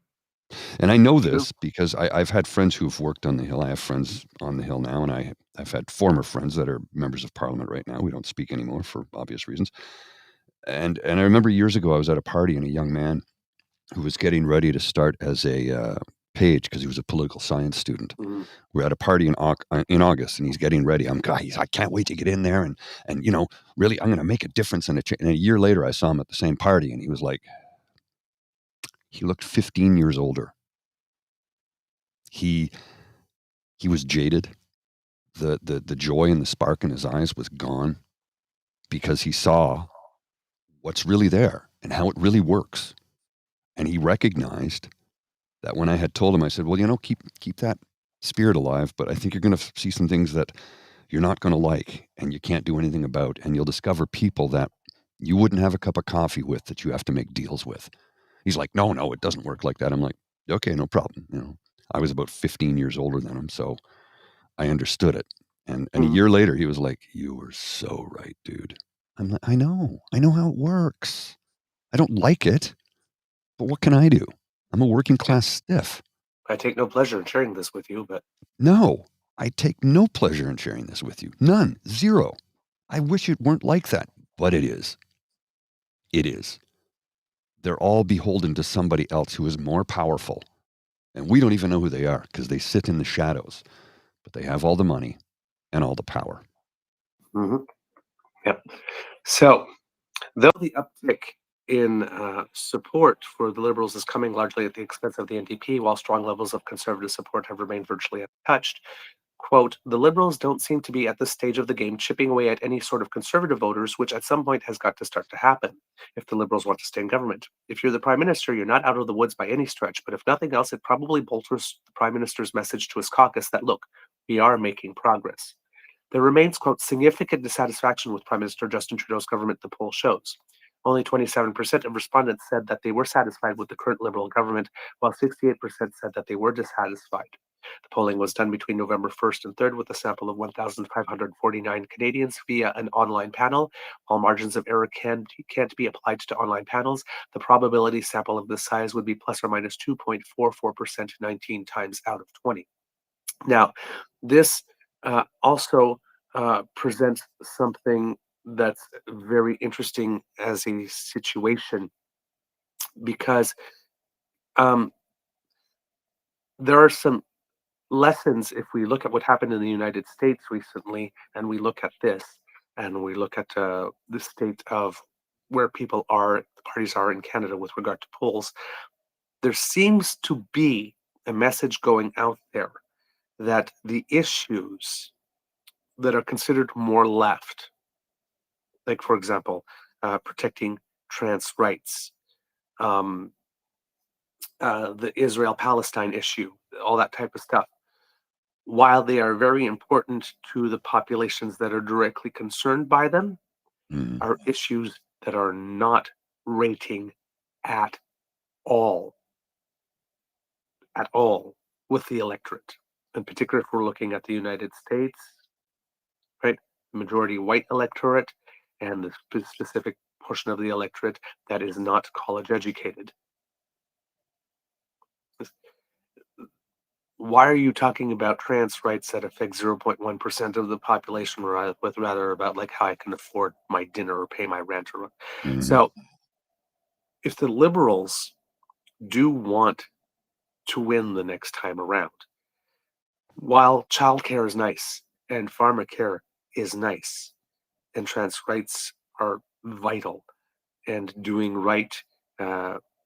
And I know this because I've had friends who've worked on the Hill. I have friends on the Hill now, and I've had former friends that are members of Parliament right now. We don't speak anymore for obvious reasons. And I remember years ago I was at a party, and a young man who was getting ready to start as a page, because he was a political science student. Mm-hmm. We're at a party in August, and he's getting ready. I can't wait to get in there, and really, I'm going to make a difference. And a year later, I saw him at the same party, and he was like, he looked 15 years older. He was jaded. The joy and the spark in his eyes was gone, because he saw what's really there and how it really works. And he recognized that when I had told him, I said, well, keep that spirit alive, but I think you're going to see some things that you're not going to like and you can't do anything about. And you'll discover people that you wouldn't have a cup of coffee with, that you have to make deals with. He's like, no, it doesn't work like that. I'm like, okay, no problem. I was about 15 years older than him, so I understood it. And a year later, he was like, you were so right, dude. I'm like, I know how it works. I don't like it, but what can I do? I'm a working class stiff. I take no pleasure in sharing this with you, but no, I take no pleasure in sharing this with you. None. Zero. I wish it weren't like that, but it is. It is. They're all beholden to somebody else who is more powerful. And we don't even know who they are, because they sit in the shadows. But they have all the money and all the power. Mm-hmm. Yep. So, though the uptick in support for the Liberals is coming largely at the expense of the NDP, while strong levels of Conservative support have remained virtually untouched, quote, the Liberals don't seem to be at this stage of the game chipping away at any sort of Conservative voters, which at some point has got to start to happen if the Liberals want to stay in government. If you're the Prime Minister, you're not out of the woods by any stretch, but if nothing else, it probably bolsters the Prime Minister's message to his caucus that, look, we are making progress. There remains, quote, significant dissatisfaction with Prime Minister Justin Trudeau's government, the poll shows. Only 27% of respondents said that they were satisfied with the current Liberal government, while 68% said that they were dissatisfied. The polling was done between November 1st and 3rd with a sample of 1,549 Canadians via an online panel. While margins of error can't be applied to online panels, the probability sample of this size would be plus or minus 2.44% 19 times out of 20. Now, this also presents something that's very interesting as a situation, because there are some lessons if we look at what happened in the United States recently, and we look at this, and we look at the state of where people are, the parties are in Canada with regard to polls. There seems to be a message going out there that the issues that are considered more left, like, for example, protecting trans rights, the Israel-Palestine issue, all that type of stuff. While they are very important to the populations that are directly concerned by them, are issues that are not rating at all with the electorate. In particular, if we're looking at the United States, right, majority white electorate, and the specific portion of the electorate that is not college educated. Why are you talking about trans rights that affect 0.1% of the population, with rather about like how I can afford my dinner or pay my rent? So if the liberals do want to win the next time around, while childcare is nice and pharmacare is nice and trans rights are vital, and doing right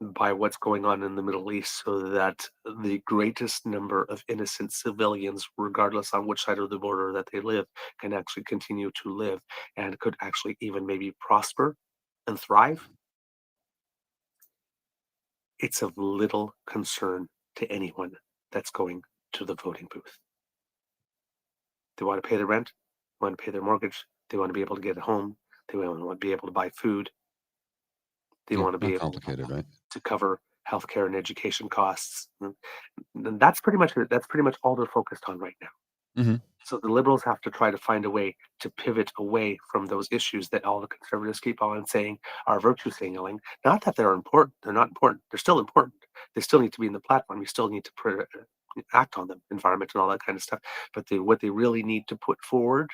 by what's going on in the Middle East so that the greatest number of innocent civilians, regardless on which side of the border that they live, can actually continue to live and could actually even maybe prosper and thrive, it's of little concern to anyone that's going to the voting booth. They want to pay their rent, they want to pay their mortgage, they want to be able to get a home, they want to be able to buy food, they want to be able right? to cover healthcare and education costs. And that's pretty much all they're focused on right now. So the liberals have to try to find a way to pivot away from those issues that all the conservatives keep on saying are virtue signaling. Not that they're important. They're not important. They're still important. They still need to be in the platform. You still need to act on them, environment and all that kind of stuff. But what they really need to put forward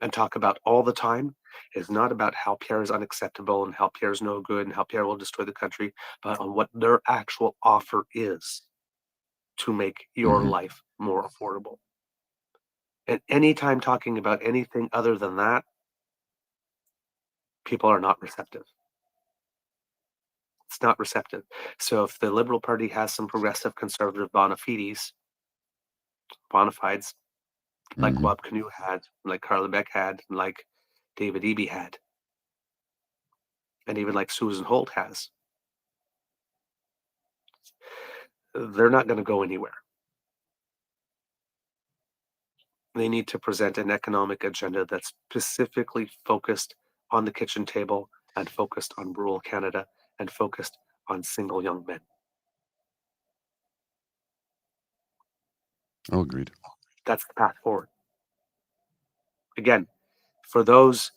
and talk about all the time is not about how Pierre is unacceptable and how Pierre's no good and how Pierre will destroy the country, but on what their actual offer is to make your life more affordable. And anytime talking about anything other than that, people are not receptive. It's not receptive. So if the Liberal Party has some progressive conservative bona fides, like Wab Kinew had, like Carla Beck had, like David Eby had, and even like Susan Holt has, they're not going to go anywhere. They need to present an economic agenda that's specifically focused on the kitchen table and focused on rural Canada and focused on single young men. Oh, agreed. That's the path forward. Again, for those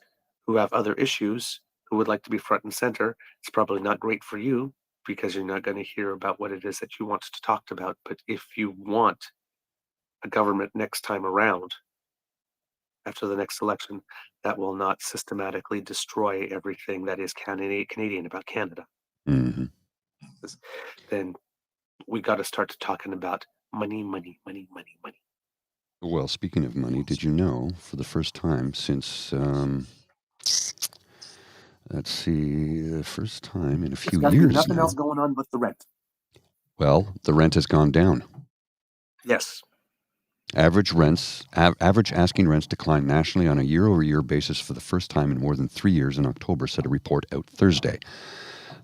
who have other issues, who would like to be front and center, it's probably not great for you because you're not going to hear about what it is that you want to talk about. But if you want a government next time around, after the next election, that will not systematically destroy everything that is Canadian about Canada, then we got to start talking about money. Well, speaking of money, did you know for the first time since, let's see, the first time in a few years nothing now. else going on with the rent. Well, the rent has gone down. Yes. Average asking rents declined nationally on a year-over-year basis for the first time in more than 3 years in October, said a report out Thursday.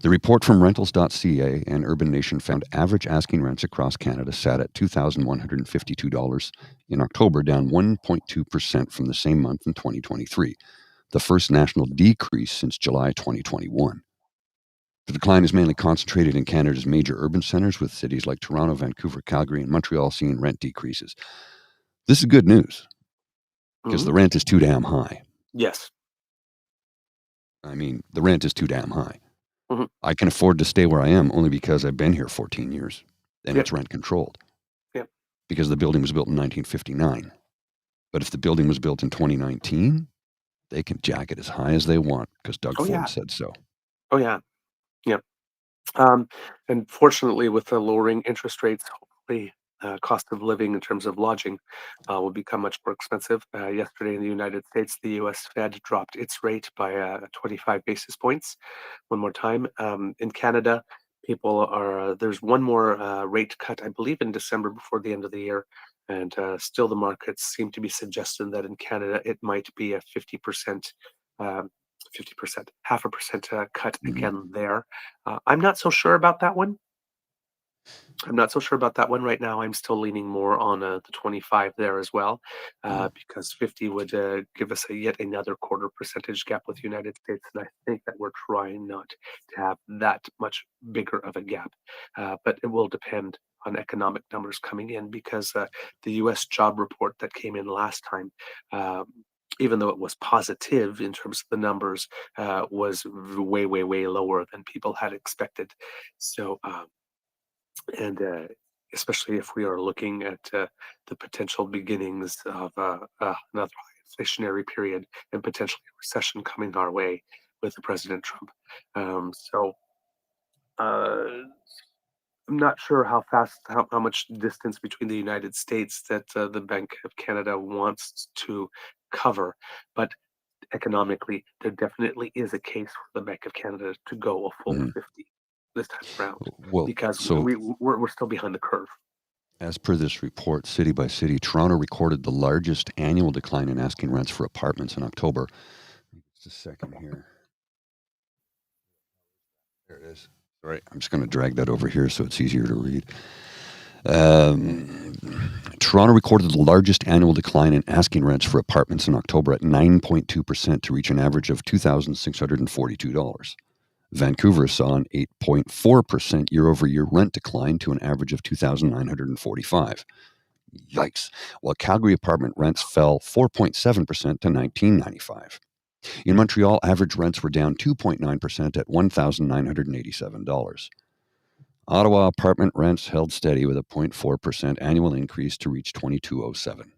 The report from Rentals.ca and Urban Nation found average asking rents across Canada sat at $2,152 in October, down 1.2% from the same month in 2023, the first national decrease since July 2021. The decline is mainly concentrated in Canada's major urban centres, with cities like Toronto, Vancouver, Calgary, and Montreal seeing rent decreases. This is good news because the rent is too damn high. Yes. I mean, the rent is too damn high. I can afford to stay where I am only because I've been here 14 years and it's rent controlled. Because the building was built in 1959. But if the building was built in 2019, they can jack it as high as they want because Doug Ford said so. Oh, yeah. Yeah. And fortunately, with the lowering interest rates, hopefully cost of living in terms of lodging will become much more expensive. Yesterday in the United States, the U.S. Fed dropped its rate by 25 basis points. One more time. In Canada, there's one more rate cut, I believe, in December before the end of the year. And still the markets seem to be suggesting that in Canada, it might be a 50% 50%, 0.5% cut again there. I'm not so sure about that one. Right now. I'm still leaning more on the 25 there as well, because 50 would give us yet another quarter percentage gap with the United States, and I think that we're trying not to have that much bigger of a gap. But it will depend on economic numbers coming in, because the U.S. job report that came in last time, even though it was positive in terms of the numbers, was way, way, way lower than people had expected. So, and especially if we are looking at the potential beginnings of another inflationary period and potentially a recession coming our way with President Trump. So I'm not sure how much distance between the United States that the Bank of Canada wants to cover, but economically, there definitely is a case for the Bank of Canada to go a full 50 this time around, Well, because so we're still behind the curve. as per this report, city by city, Toronto recorded the largest annual decline in asking rents for apartments in October. Just a second here. There it is. Sorry, I'm just going to drag that over here so it's easier to read. Toronto recorded the largest annual decline in asking rents for apartments in October at 9.2% to reach an average of $2,642. Vancouver saw an 8.4% year-over-year rent decline to an average of $2,945. Yikes. While Calgary apartment rents fell 4.7% to $1,995. In Montreal, average rents were down 2.9% at $1,987. Ottawa apartment rents held steady with a 0.4% annual increase to reach $2,207.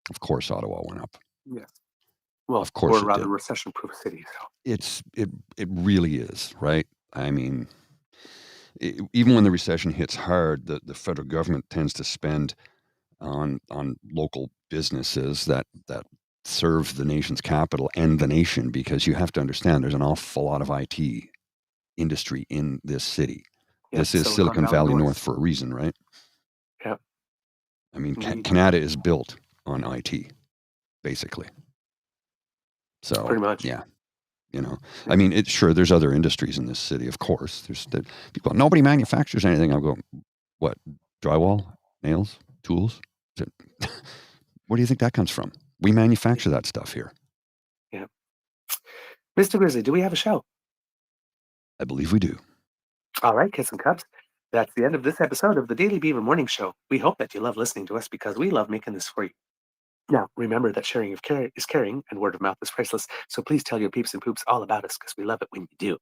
Of course, Ottawa went up. Yes. Well, Of course we're a it rather did. recession-proof city. So. It really is, right? I mean, even when the recession hits hard, the federal government tends to spend on local businesses that serve the nation's capital and the nation, because you have to understand there's an awful lot of IT industry in this city. Yeah, This is Silicon Valley North for a reason, right? Yeah. I mean, Canada is built on IT, basically. So, pretty much. yeah. You know, I mean, there's other industries in this city, of course. There's people, nobody manufactures anything. I'll go, what, drywall, nails, tools? Where do you think that comes from? We manufacture that stuff here. Yeah. Mr. Grizzly, do we have a show? I believe we do. All right, kids and cubs. That's the end of this episode of the Daily Beaver Morning Show. We hope that you love listening to us, because we love making this for you. Now, remember that sharing is caring, and word of mouth is priceless. So please tell your peeps and poops all about us, because we love it when you do.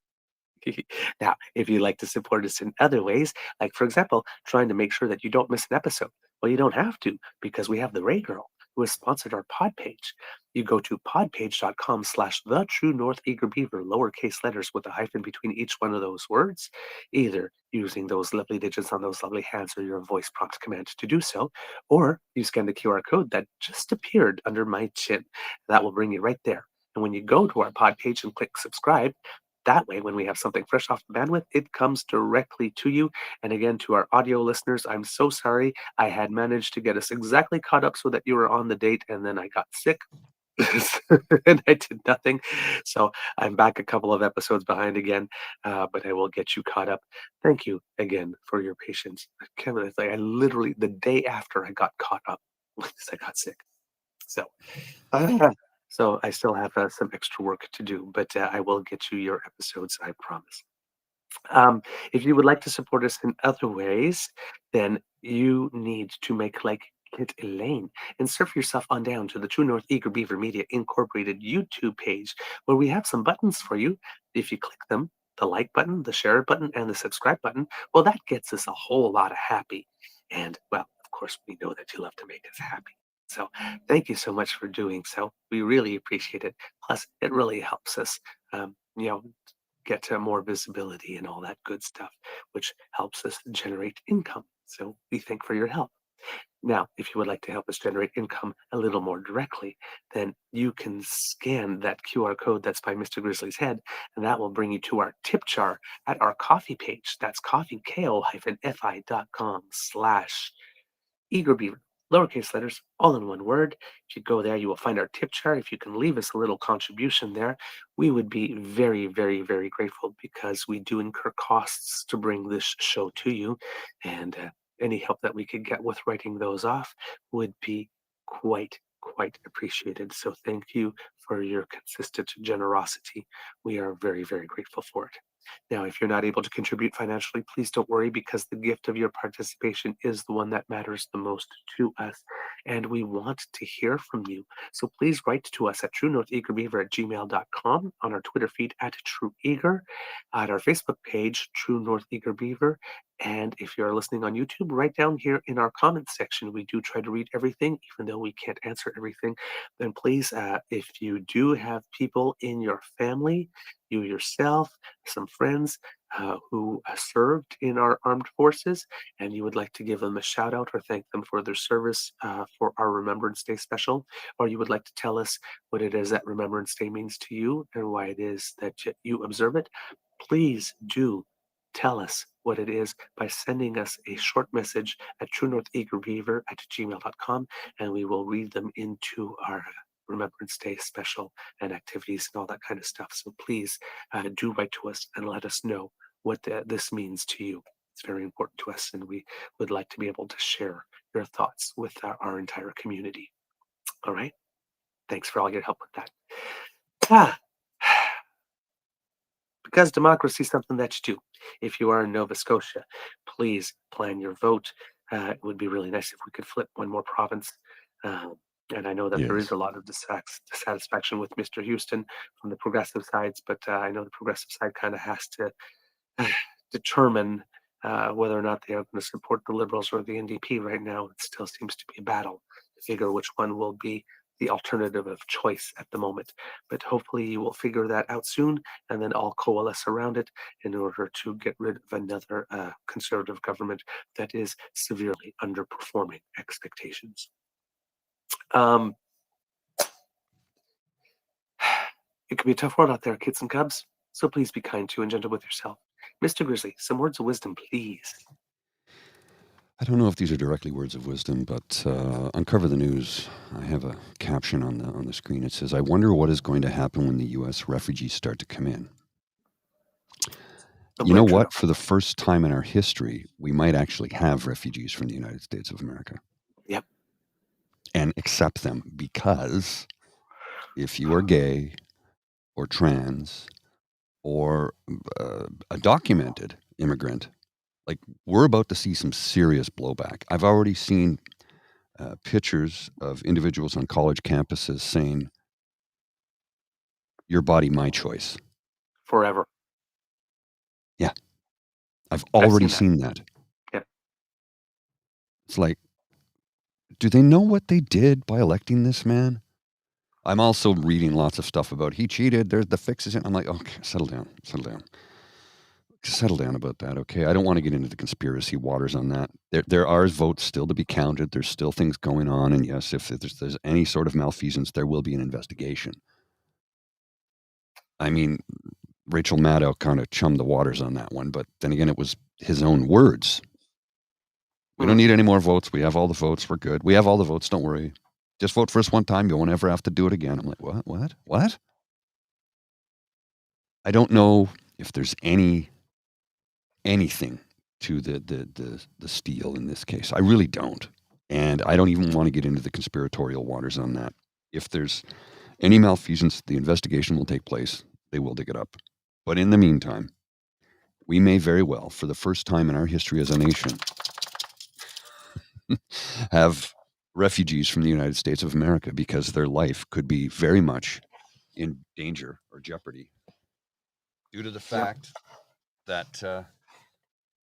Now, if you'd like to support us in other ways, like, for example, trying to make sure that you don't miss an episode, well, you don't have to, because we have the Ray Girl, who has sponsored our pod page. You go to podpage.com/the True North Eager Beaver, lowercase letters with a hyphen between each one of those words, either using those lovely digits on those lovely hands or your voice prompt command to do so, or you scan the QR code that just appeared under my chin. That will bring you right there. And when you go to our pod page and click subscribe, that way, when we have something fresh off the bandwidth, it comes directly to you. And again, to our audio listeners, I'm so sorry. I had managed to get us exactly caught up so that you were on the date, and then I got sick. And I did nothing. So I'm back a couple of episodes behind again, but I will get you caught up. Thank you again for your patience. Kevin, it's like I literally, the day after I got caught up, I got sick. So so I still have some extra work to do, but I will get you your episodes, I promise. If you would like to support us in other ways, then you need to make like Kit Elaine and surf yourself on down to the True North Eager Beaver Media Incorporated YouTube page, where we have some buttons for you. If you click them, the like button, the share button, and the subscribe button, well, that gets us a whole lot of happy. And, well, of course, we know that you love to make us happy. So thank you so much for doing so. We really appreciate it. Plus, it really helps us, get to more visibility and all that good stuff, which helps us generate income. So we thank for your help. Now, if you would like to help us generate income a little more directly, then you can scan that QR code that's by Mr. Grizzly's head, and that will bring you to our tip jar at our coffee page. That's coffeeko-fi.com/eagerbeaver. lowercase letters, all in one word. If you go there, you will find our tip jar. If you can leave us a little contribution there, we would be very, very, very grateful, because we do incur costs to bring this show to you. And any help that we could get with writing those off would be quite appreciated. So thank you for your consistent generosity. We are very, very grateful for it. Now, if you're not able to contribute financially, please don't worry, because the gift of your participation is the one that matters the most to us, and we want to hear from you. So please write to us at truenortheagerbeaver@gmail.com, on our Twitter feed at trueeager, at our Facebook page, True North Eager Beaver, and if you're listening on YouTube, right down here in our comments section. We do try to read everything, even though we can't answer everything. Then please, if you do have people in your family, you yourself, some friends who served in our armed forces, and you would like to give them a shout out or thank them for their service for our Remembrance Day special, or you would like to tell us what it is that Remembrance Day means to you and why it is that you observe it, please do tell us what it is by sending us a short message at truenortheagerbeaver@gmail.com, and we will read them into our Remembrance Day special and activities and all that kind of stuff. So please do write to us and let us know what this means to you. It's very important to us, and we would like to be able to share your thoughts with our entire community. All right? Thanks for all your help with that. Because democracy is something that you do. If you are in Nova Scotia, please plan your vote. It would be really nice if we could flip one more province. And I know that there is a lot of dissatisfaction with Mr. Houston from the progressive sides, but I know the progressive side kind of has to determine whether or not they are going to support the Liberals or the NDP right now. It still seems to be a battle to figure which one will be the alternative of choice at the moment. But hopefully you will figure that out soon, and then all coalesce around it in order to get rid of another conservative government that is severely underperforming expectations. It can be a tough world out there, kids and cubs, so please be kind to and gentle with yourself. Mr. Grizzly, some words of wisdom, please. I don't know if these are directly words of wisdom, but Uncover the News, I have a caption on the screen. It says, "I wonder what is going to happen when the U.S. refugees start to come in." You know what? For the first time in our history, we might actually have refugees from the United States of America. Yep. And accept them, because if you are gay or trans or a documented immigrant, like, we're about to see some serious blowback. I've already seen pictures of individuals on college campuses saying, "Your body, my choice." Forever. Yeah. I've already seen that. Yeah. It's like, do they know what they did by electing this man? I'm also reading lots of stuff about he cheated. There's the fixes. I'm like, okay, settle down about that. Okay. I don't want to get into the conspiracy waters on that. There are votes still to be counted. There's still things going on. And yes, if there's any sort of malfeasance, there will be an investigation. I mean, Rachel Maddow kind of chummed the waters on that one, but then again, it was his own words. We don't need any more votes. We have all the votes. We're good. We have all the votes. Don't worry. Just vote for us one time. You won't ever have to do it again. I'm like, what? I don't know if there's anything to the steal in this case. I really don't. And I don't even want to get into the conspiratorial waters on that. If there's any malfeasance, the investigation will take place. They will dig it up. But in the meantime, we may very well, for the first time in our history as a nation, have refugees from the United States of America, because their life could be very much in danger or jeopardy due to the fact that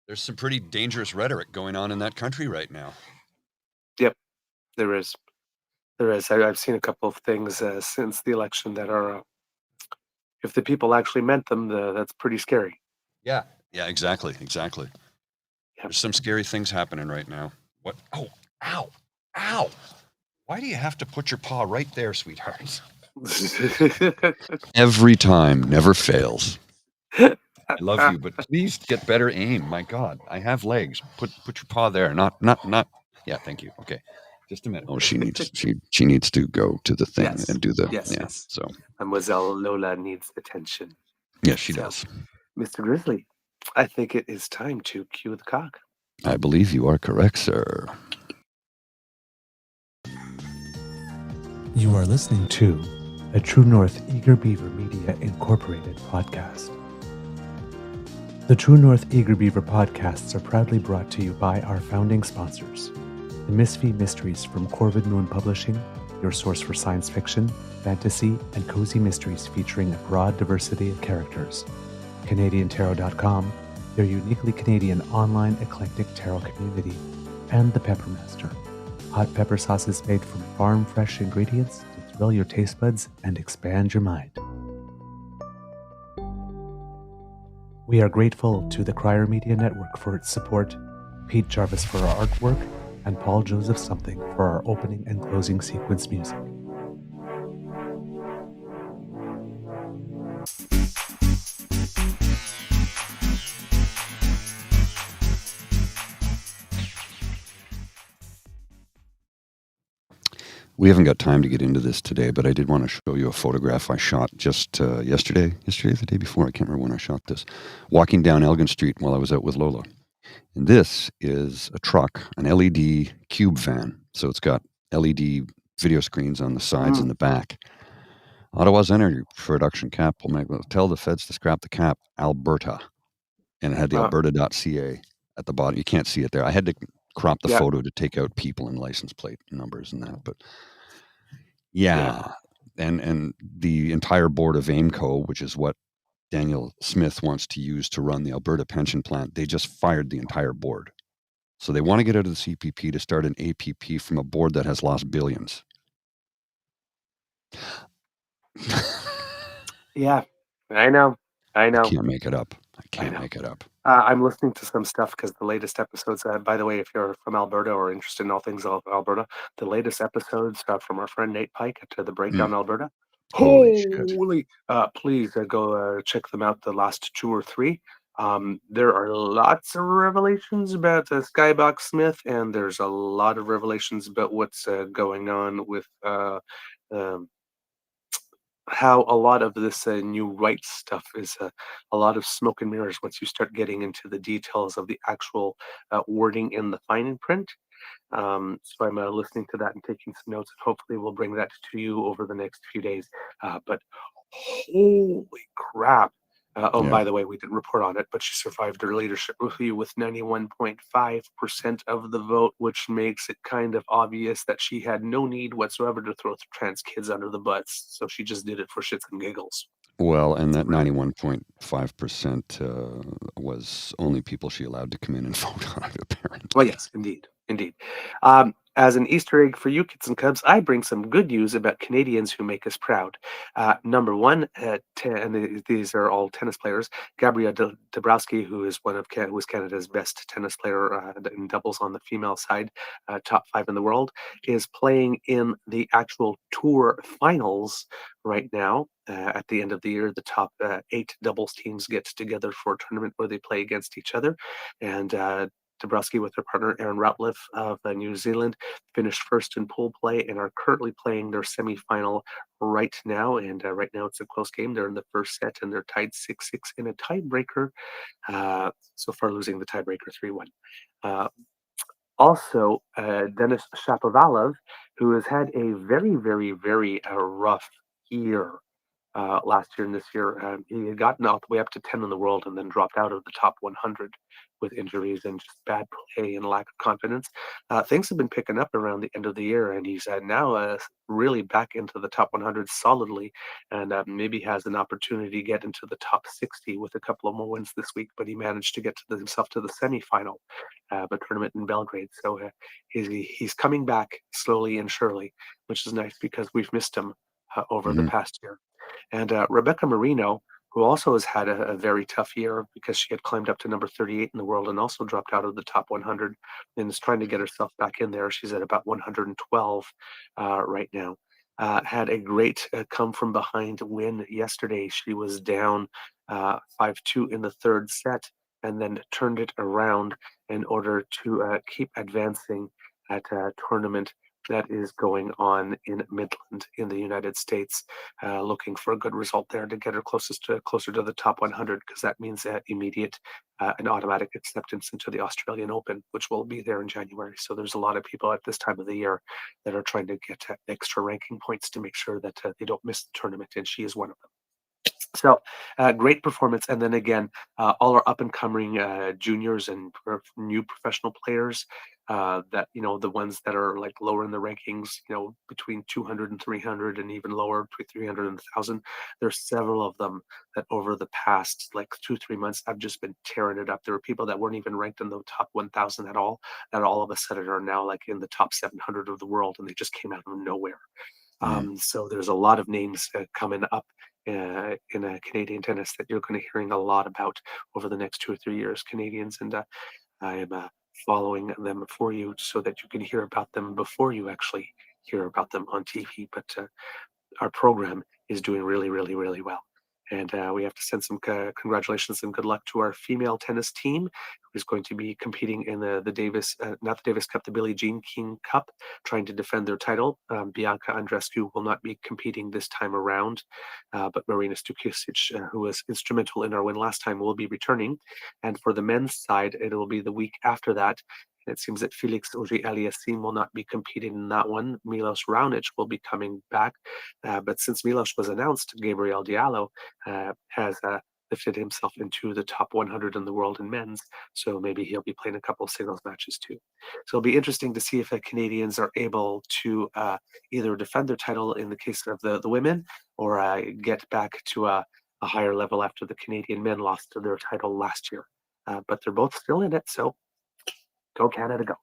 there's some pretty dangerous rhetoric going on in that country right now. Yep, there is. I've seen a couple of things since the election that are, if the people actually meant them, that's pretty scary. Yeah, exactly. Yep. There's some scary things happening right now. What? Oh, ow. Why do you have to put your paw right there, sweetheart? Every time, never fails. I love you, but please get better aim. My God, I have legs. Put your paw there. Not. Yeah, thank you. Okay. Just a minute. Oh, she needs to go to the thing and do the yes. So Mademoiselle Lola needs attention. yes, she So, does. Mr. Grizzly, I think it is time to cue the cock. I believe you are correct, sir. You are listening to a True North Eager Beaver Media Incorporated podcast. The True North Eager Beaver podcasts are proudly brought to you by our founding sponsors, the Misfit Mysteries from Corvid Moon Publishing, your source for science fiction, fantasy, and cozy mysteries featuring a broad diversity of characters, CanadianTarot.com, their uniquely Canadian online eclectic tarot community, and the Peppermaster, hot pepper sauces made from farm-fresh ingredients to thrill your taste buds and expand your mind. We are grateful to the Crier Media Network for its support, Pete Jarvis for our artwork, and Paul Joseph Something for our opening and closing sequence music. We haven't got time to get into this today, but I did want to show you a photograph I shot just yesterday, the day before, I can't remember when I shot this, walking down Elgin Street while I was out with Lola. And this is a truck, an LED cube van. So it's got LED video screens on the sides and the back. Ottawa's energy production cap will tell the feds to scrap the cap, Alberta. And it had the alberta.ca at the bottom. You can't see it there. I had to crop the photo to take out people and license plate numbers and that, but and the entire board of AIMCO, which is what Daniel Smith wants to use to run the Alberta pension plant, they just fired the entire board. So they want to get out of the CPP to start an APP from a board that has lost billions. Yeah, I know. I can't make it up. I'm listening to some stuff because the latest episodes, by the way, if you're from Alberta or interested in all things Alberta, the latest episodes from our friend Nate Pike to the Breakdown Alberta. Holy shit. Please go check them out, the last 2 or 3. There are lots of revelations about Skybox Smith, and there's a lot of revelations about what's going on with how a lot of this new rights stuff is a lot of smoke and mirrors once you start getting into the details of the actual wording in the fine print. So I'm listening to that and taking some notes, and hopefully we'll bring that to you over the next few days. But holy crap. By the way, we didn't report on it, but she survived her leadership review with 91.5% of the vote, which makes it kind of obvious that she had no need whatsoever to throw trans kids under the bus. So she just did it for shits and giggles. Well, and that 91.5% was only people she allowed to come in and vote on it, apparently. Well, yes, indeed. As an Easter egg for you kids and cubs, I bring some good news about Canadians who make us proud. Number one, and these are all tennis players. Gabrielle Dabrowski, who is was Canada's best tennis player in doubles on the female side, top 5 in the world, is playing in the actual tour finals right now. At the end of the year, the top 8 doubles teams get together for a tournament where they play against each other, and Dabrowski with her partner Aaron Ratliff of New Zealand finished first in pool play and are currently playing their semifinal right now. And right now it's a close game. They're in the first set and they're tied 6-6 in a tiebreaker. So far losing the tiebreaker 3-1. Also, Denis Shapovalov, who has had a very, very, very rough year. Last year and this year, he had gotten all the way up to 10 in the world and then dropped out of the top 100 with injuries and just bad play and lack of confidence. Things have been picking up around the end of the year, and he's now really back into the top 100 solidly, and maybe has an opportunity to get into the top 60 with a couple of more wins this week. But he managed to get himself to the semifinal of a tournament in Belgrade. So he's coming back slowly and surely, which is nice because we've missed him over the past year. And Rebecca Marino, who also has had a very tough year because she had climbed up to number 38 in the world and also dropped out of the top 100 and is trying to get herself back in there. She's at about 112 right now. Had a great come from behind win yesterday. She was down 5-2 in the third set and then turned it around in order to keep advancing at tournament that is going on in Midland in the United States, looking for a good result there to get her closer to the top 100, because that means immediate and automatic acceptance into the Australian Open, which will be there in January. So there's a lot of people at this time of the year that are trying to get extra ranking points to make sure that they don't miss the tournament, and she is one of them. So great performance. And then again, all our up and coming juniors and new professional players that, the ones that are like lower in the rankings, between 200 and 300 and even lower, between 300 and 1,000. There's several of them that over the past like 2-3 months have just been tearing it up. There were people that weren't even ranked in the top 1,000 at all, that all of a sudden are now like in the top 700 of the world, and they just came out of nowhere. So there's a lot of names coming up in Canadian tennis that you're going to hearing a lot about over the next 2 or 3 years, Canadians, and I am following them for you so that you can hear about them before you actually hear about them on TV. But our program is doing really, really, really well. And we have to send some congratulations and good luck to our female tennis team, who is going to be competing in the Davis, not the Davis Cup, the Billie Jean King Cup, trying to defend their title. Bianca Andreescu will not be competing this time around, but Marina Stukicic, who was instrumental in our win last time, will be returning. And for the men's side, it will be the week after that. It seems that Felix Auger-Aliassime will not be competing in that one. Milos Raonic will be coming back. But since Milos was announced, Gabriel Diallo has lifted himself into the top 100 in the world in men's. So maybe he'll be playing a couple of singles matches too. So it'll be interesting to see if the Canadians are able to either defend their title in the case of the women, or get back to a higher level after the Canadian men lost their title last year. But they're both still in it, so go Canada, go.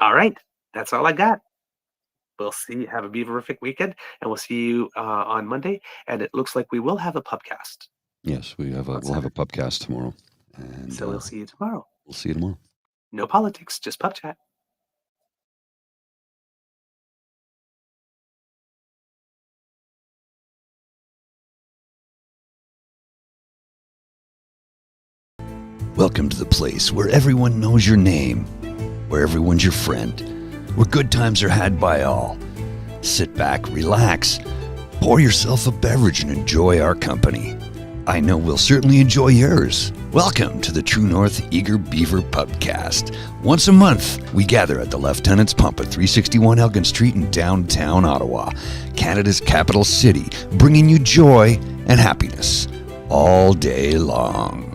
All right, that's all I got. We'll see. Have a beaverific weekend, and we'll see you on Monday. And it looks like we will have a pubcast. Yes, we'll have a pubcast tomorrow. And so we'll see you tomorrow. We'll see you tomorrow. No politics, just pub chat. Welcome to the place where everyone knows your name, where everyone's your friend, where good times are had by all. Sit back, relax, pour yourself a beverage and enjoy our company. I know we'll certainly enjoy yours. Welcome to the True North Eager Beaver Pubcast. Once a month, we gather at the Lieutenant's Pump at 361 Elgin Street in downtown Ottawa, Canada's capital city, bringing you joy and happiness all day long.